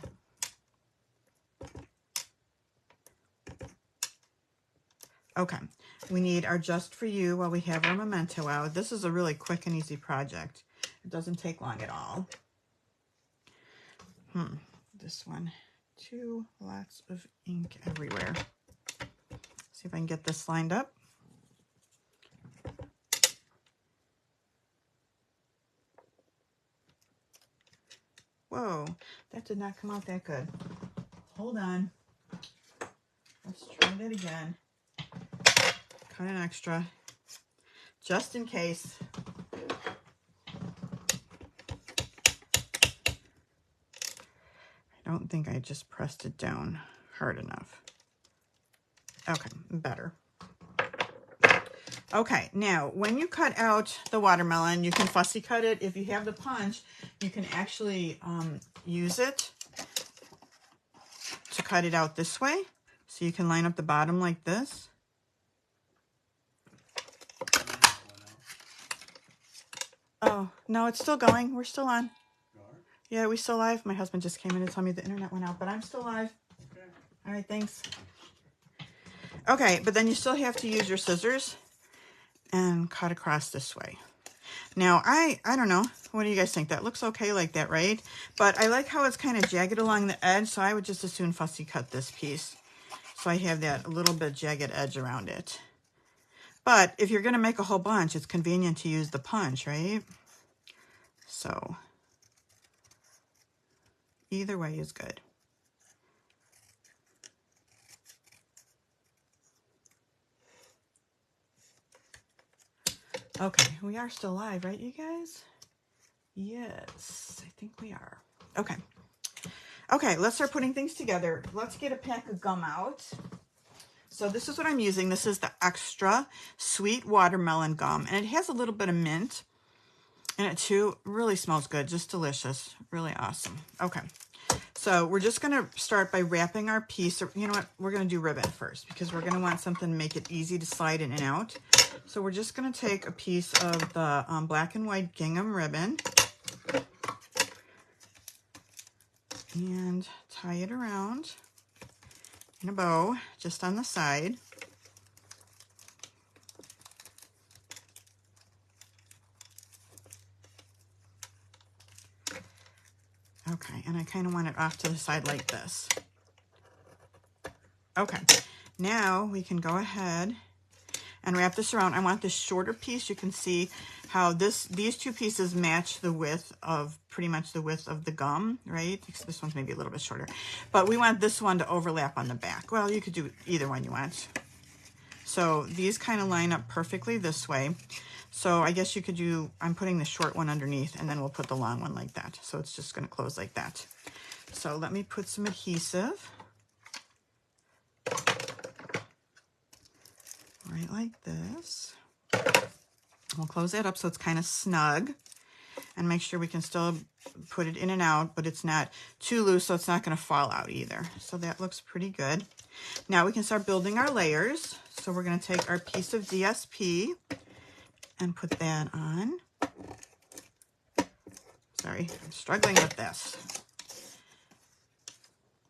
Okay, we need our Just For You while we have our Memento out. This is a really quick and easy project. It doesn't take long at all. This one, Lots of ink everywhere. See if I can get this lined up. Whoa, that did not come out that good. Hold on. Let's try that again. Cut an extra, just in case. I don't think I just pressed it down hard enough. Okay, better. Okay, now when you cut out the watermelon, you can fussy cut it. If you have the punch, you can actually use it to cut it out this way. So you can line up the bottom like this. Oh, no, it's still going. We're still on. Yeah, we still live. My husband just came in to tell me the internet went out, but I'm still live. Okay. All right, thanks. Okay, but then you still have to use your scissors and cut across this way. Now, I don't know. What do you guys think? That looks okay like that, right? But I like how it's kind of jagged along the edge, so I would just as soon fussy cut this piece. So I have that a little bit jagged edge around it. But if you're going to make a whole bunch, it's convenient to use the punch, right? So either way is good. Okay, we are still live, right, you guys? Yes, I think we are. Okay. Okay, let's start putting things together. Let's get a pack of gum out. So this is what I'm using. This is the extra sweet watermelon gum, and it has a little bit of mint in it too. Really smells good, just delicious, really awesome. Okay, so we're just gonna start by wrapping our piece. You know what, we're gonna do ribbon first because we're gonna want something to make it easy to slide in and out. So we're just gonna take a piece of the black and white gingham ribbon and tie it around in a bow just on the side. Okay, and I kind of want it off to the side like this. Okay, now we can go ahead and wrap this around. I want this shorter piece. You can see how these two pieces match the width of, pretty much the width of the gum, right? This one's maybe a little bit shorter, but we want this one to overlap on the back. Well, you could do either one you want. So these kind of line up perfectly this way. So I guess you could do, I'm putting the short one underneath and then we'll put the long one like that. So it's just going to close like that. So let me put some adhesive. Right like this. We'll close that up so it's kind of snug and make sure we can still put it in and out, but it's not too loose so it's not going to fall out either. So that looks pretty good. Now we can start building our layers. So we're going to take our piece of DSP and put that on. Sorry, I'm struggling with this.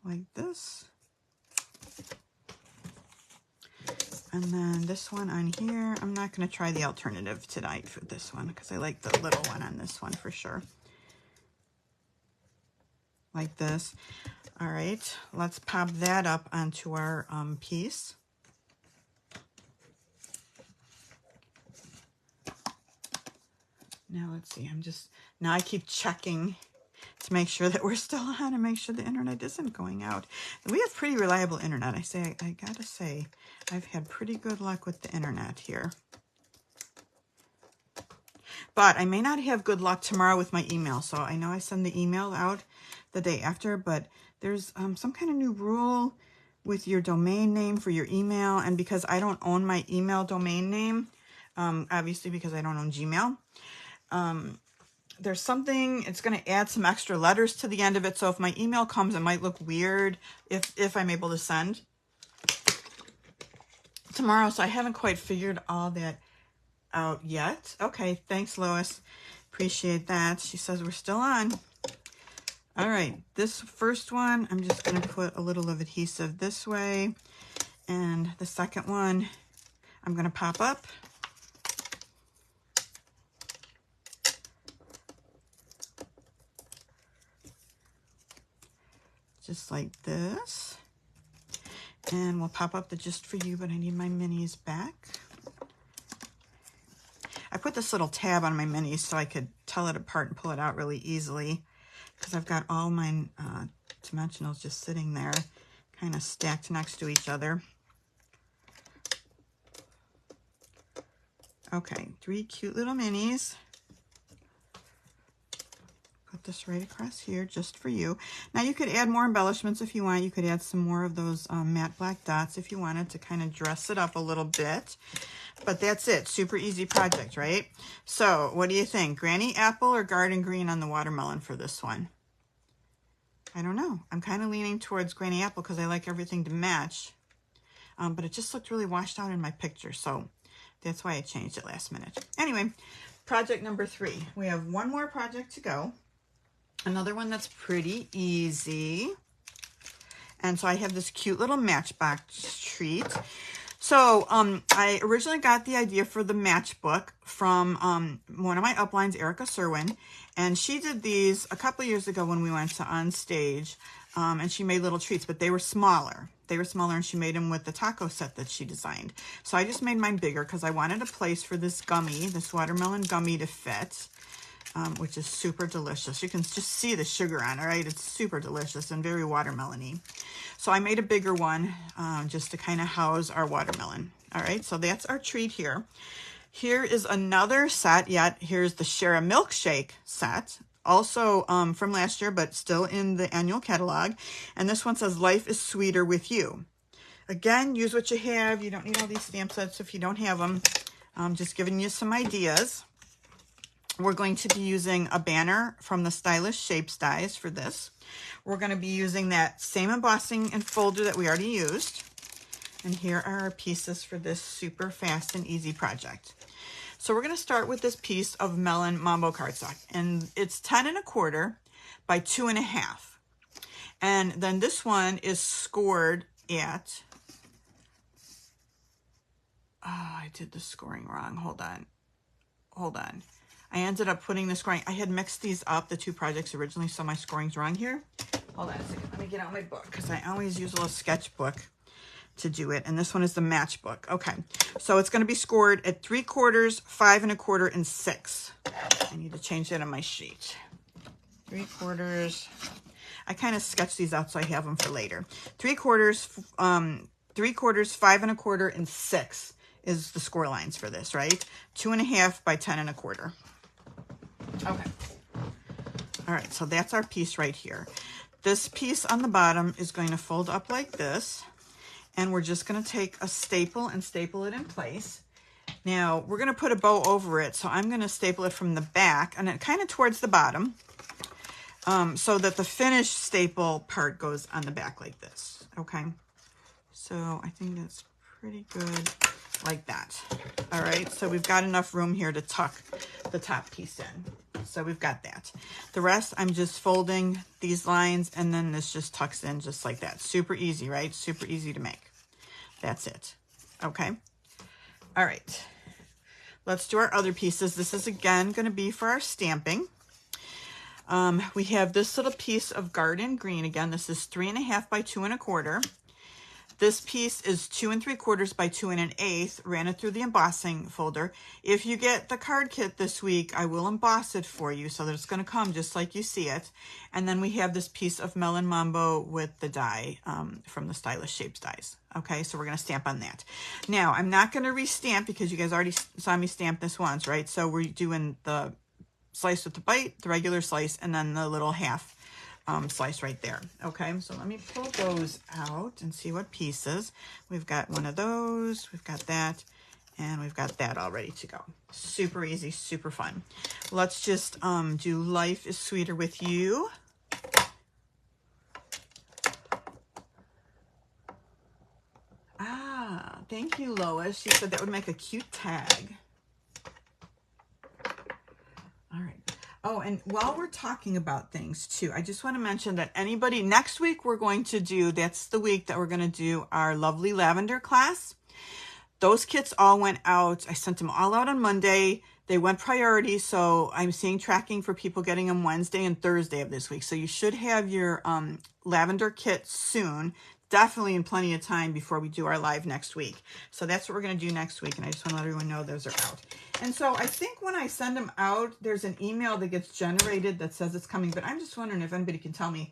Like this. And then this one on here, I'm not going to try the alternative tonight for this one because I like the little one on this one for sure. Like this. All right, let's pop that up onto our piece. Now let's see, now I keep checking to make sure that we're still on and make sure the internet isn't going out. We have pretty reliable internet. I gotta say, I've had pretty good luck with the internet here. But I may not have good luck tomorrow with my email. So I know I send the email out the day after, but there's some kind of new rule with your domain name for your email. And because I don't own my email domain name, obviously because I don't own Gmail, there's something, it's going to add some extra letters to the end of it. So if my email comes, it might look weird if I'm able to send tomorrow. So I haven't quite figured all that out yet. Okay, thanks, Lois. Appreciate that. She says we're still on. All right, this first one, I'm just going to put a little of adhesive this way. And the second one, I'm going to pop up. just like this. And we'll pop up the Just For You, but I need my minis back. I put this little tab on my minis so I could tell it apart and pull it out really easily, because I've got all my dimensionals just sitting there, kind of stacked next to each other. Okay, 3 cute little minis. Put this right across here, Just For You. Now you could add more embellishments if you want. You could add some more of those matte black dots if you wanted to kind of dress it up a little bit. But that's it. Super easy project, right? So what do you think? Granny apple or garden green on the watermelon for this one? I don't know. I'm kind of leaning towards granny apple because I like everything to match. But it just looked really washed out in my picture. So that's why I changed it last minute. Anyway, project number 3. We have one more project to go. Another one that's pretty easy. And so I have this cute little matchbox treat. So I originally got the idea for the matchbook from one of my uplines, Erica Serwin. And she did these a couple of years ago when we went to On Stage. And she made little treats, but they were smaller. They were smaller, and she made them with the taco set that she designed. So I just made mine bigger because I wanted a place for this gummy, this watermelon gummy to fit. Which is super delicious. You can just see the sugar on it, right? It's super delicious and very watermelon-y. So I made a bigger one just to kind of house our watermelon. All right, so that's our treat here. Here is another set yet. Here's the Share a Milkshake set, also from last year, but still in the annual catalog. And this one says, Life is Sweeter with You. Again, use what you have. You don't need all these stamp sets if you don't have them. Just giving you some ideas. We're going to be using a banner from the Stylish Shapes dies for this. We're going to be using that same embossing and folder that we already used. And here are our pieces for this super fast and easy project. So we're going to start with this piece of Melon Mambo cardstock. And it's 10 1/4 by 2 1/2. And then this one is scored at... Oh, I did the scoring wrong. Hold on. I ended up putting the scoring. I had mixed these up, the 2 projects originally, so my scoring's wrong here. Hold on a second. Let me get out my book because I always use a little sketchbook to do it. And this one is the matchbook. Okay, so it's going to be scored at 3/4, 5 1/4, and 6. I need to change that on my sheet. 3/4. I kind of sketch these out so I have them for later. 3/4, 5 1/4, and 6 is the score lines for this, right? 2 1/2 by 10 1/4. Okay. All right, so that's our piece right here. This piece on the bottom is going to fold up like this, and we're just going to take a staple and staple it in place. Now, we're going to put a bow over it, so I'm going to staple it from the back and then kind of towards the bottom, so that the finished staple part goes on the back like this, okay? So I think that's pretty good. Like that. All right, so we've got enough room here to tuck the top piece in. So we've got that. The rest, I'm just folding these lines, and then this just tucks in just like that. Super easy, right? Super easy to make. That's it. Okay. All right. Let's do our other pieces. This is, again, going to be for our stamping. We have this little piece of garden green. Again, this is 3 1/2 by 2 1/4. This piece is 2 3/4 by 2 1/8. Ran it through the embossing folder. If you get the card kit this week, I will emboss it for you so that it's going to come just like you see it. And then we have this piece of Melon Mambo with the die from the Stylish Shapes dies. Okay, so we're going to stamp on that. Now, I'm not going to re-stamp because you guys already saw me stamp this once, right? So we're doing the slice with the bite, the regular slice, and then the little half slice right there. Okay, so let me pull those out and see what pieces. We've got one of those, we've got that, and we've got that all ready to go. Super easy, super fun. Let's just do Life is Sweeter with You. Ah, thank you, Lois. She said that would make a cute tag. All right. Oh, and while we're talking about things too, I just want to mention that anybody, next week we're going to do, that's the week that we're going to do our lovely lavender class. Those kits all went out. I sent them all out on Monday. They went priority, so I'm seeing tracking for people getting them Wednesday and Thursday of this week. So you should have your lavender kit soon, definitely in plenty of time before we do our live next week. So that's what we're going to do next week, and I just want to let everyone know those are out. And so I think when I send them out, there's an email that gets generated that says it's coming, but I'm just wondering if anybody can tell me,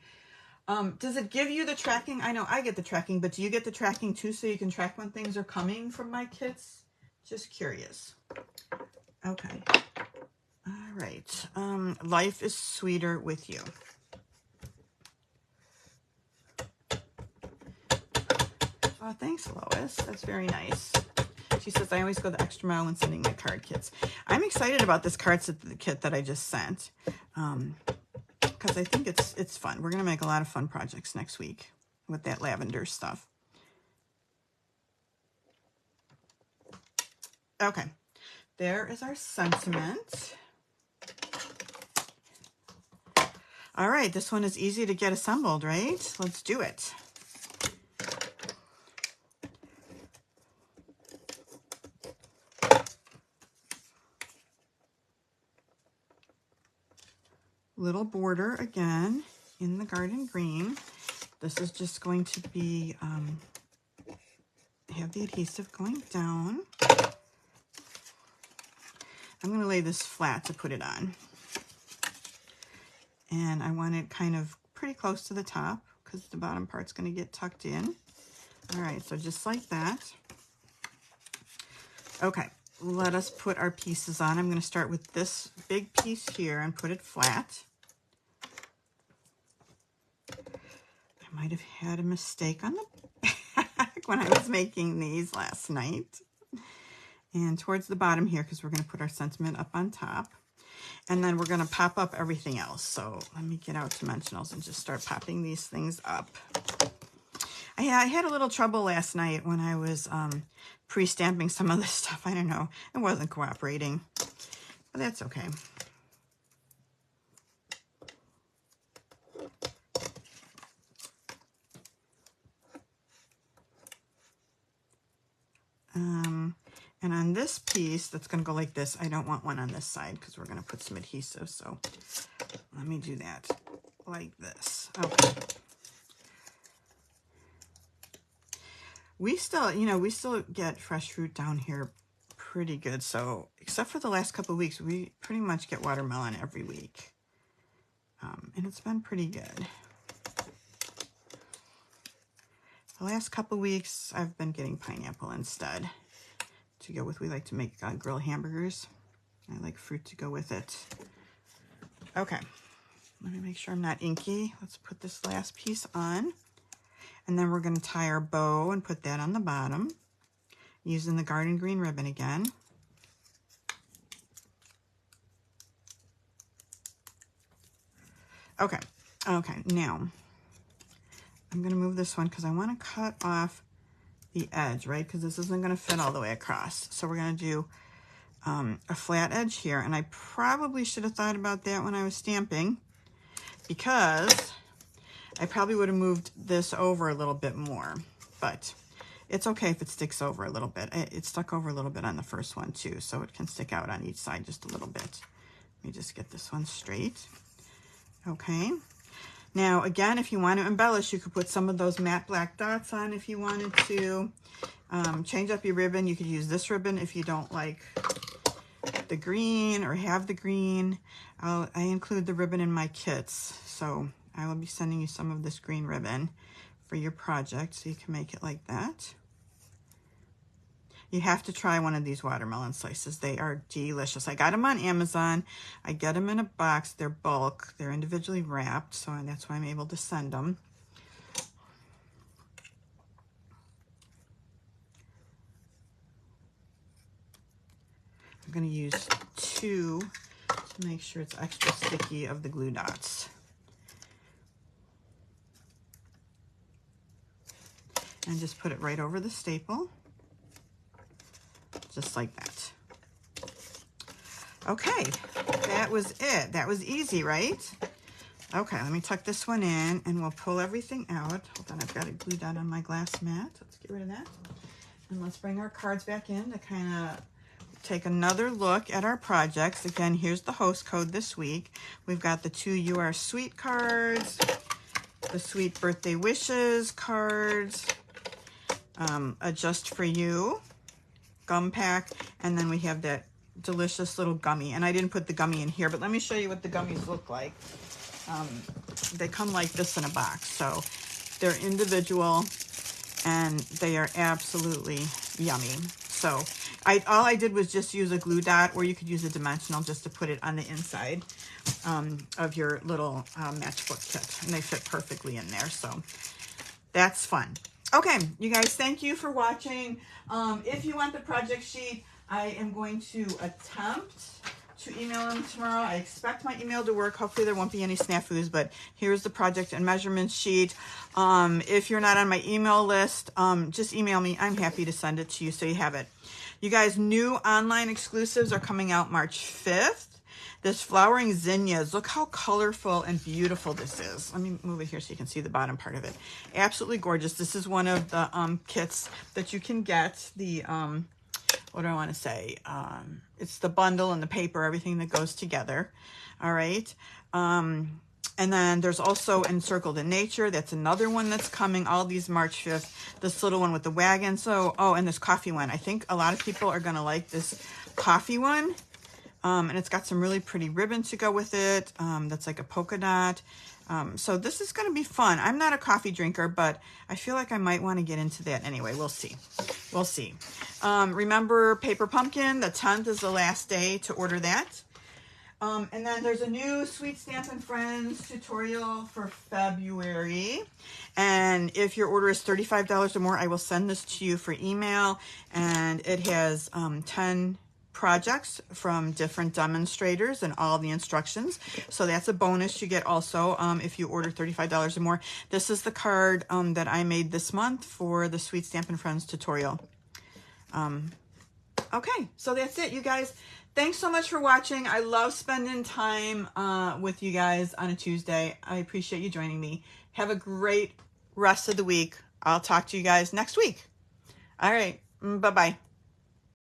does it give you the tracking? I know I get the tracking, but do you get the tracking too so you can track when things are coming from my kits? Just curious. Okay. All right. Life is sweeter with you. Oh, thanks, Lois. That's very nice. She says, I always go the extra mile when sending my card kits. I'm excited about this card kit that I just sent because I think it's fun. We're going to make a lot of fun projects next week with that lavender stuff. Okay. There is our sentiment. All right, this one is easy to get assembled, right? Let's do it. Little border again in the garden green. This is just going to be, have the adhesive going down. I'm going to lay this flat to put it on. And I want it kind of pretty close to the top because the bottom part's going to get tucked in. All right, so just like that. Okay, let us put our pieces on. I'm going to start with this big piece here and put it flat. I might have had a mistake on the back when I was making these last night. And towards the bottom here, because we're going to put our sentiment up on top. And then we're going to pop up everything else. So let me get out dimensionals and just start popping these things up. I had a little trouble last night when I was pre-stamping some of this stuff. I don't know. It wasn't cooperating. But that's okay. And on this piece, that's going to go like this. I don't want one on this side because we're going to put some adhesive. So let me do that like this. Okay. We still get fresh fruit down here pretty good. So except for the last couple of weeks, we pretty much get watermelon every week. And it's been pretty good. The last couple of weeks, I've been getting pineapple instead to go with. We like to make grilled hamburgers. I like fruit to go with it. Okay, let me make sure I'm not inky. Let's put this last piece on. And then we're going to tie our bow and put that on the bottom using the garden green ribbon again. Okay, now I'm going to move this one because I want to cut off the edge, right? Because this isn't going to fit all the way across. So we're going to do a flat edge here. And I probably should have thought about that when I was stamping because I probably would have moved this over a little bit more. But it's okay if it sticks over a little bit. It stuck over a little bit on the first one too, so it can stick out on each side just a little bit. Let me just get this one straight. Okay. Now, again, if you want to embellish, you could put some of those matte black dots on if you wanted to. Change up your ribbon. You could use this ribbon if you don't like the green or have the green. I include the ribbon in my kits, so I will be sending you some of this green ribbon for your project so you can make it like that. You have to try one of these watermelon slices. They are delicious. I got them on Amazon. I get them in a box. They're bulk. They're individually wrapped, so that's why I'm able to send them. I'm going to use 2 to make sure it's extra sticky of the glue dots. And just put it right over the staple. Just like that. Okay, that was it. That was easy, right? Okay, let me tuck this one in and we'll pull everything out. Hold on, I've got it glued down on my glass mat. Let's get rid of that. And let's bring our cards back in to kind of take another look at our projects. Again, here's the host code this week. We've got the 2 You Are Sweet cards, the Sweet Birthday Wishes cards, a Just For You gum pack, and then we have that delicious little gummy. And I didn't put the gummy in here, but let me show you what the gummies look like. They come like this in a box, so they're individual and they are absolutely yummy. So all I did was just use a glue dot, or you could use a dimensional just to put it on the inside of your little matchbook kit, and they fit perfectly in there, so that's fun. Okay, you guys, thank you for watching. If you want the project sheet, I am going to attempt to email them tomorrow. I expect my email to work. Hopefully there won't be any snafus, but here's the project and measurement sheet. If you're not on my email list, just email me. I'm happy to send it to you so you have it. You guys, new online exclusives are coming out March 5th. This Flowering Zinnias, look how colorful and beautiful this is. Let me move it here so you can see the bottom part of it. Absolutely gorgeous. This is one of the kits that you can get. The, what do I want to say? It's the bundle and the paper, everything that goes together. All right. And then there's also Encircled in Nature. That's another one that's coming. All these March 5th. This little one with the wagon. So, oh, and this coffee one. I think a lot of people are going to like this coffee one. And it's got some really pretty ribbon to go with it. That's like a polka dot. So this is going to be fun. I'm not a coffee drinker, but I feel like I might want to get into that anyway. We'll see. We'll see. Remember Paper Pumpkin, the 10th is the last day to order that. And then there's a new Sweet Stampin' Friends tutorial for February. And if your order is $35 or more, I will send this to you for email. And it has 10 projects from different demonstrators and all the instructions. So that's a bonus you get also if you order $35 or more. This is the card that I made this month for the Sweet Stampin' Friends tutorial. Okay, so that's it, you guys. Thanks so much for watching. I love spending time with you guys on a Tuesday. I appreciate you joining me. Have a great rest of the week. I'll talk to you guys next week. All right, bye-bye.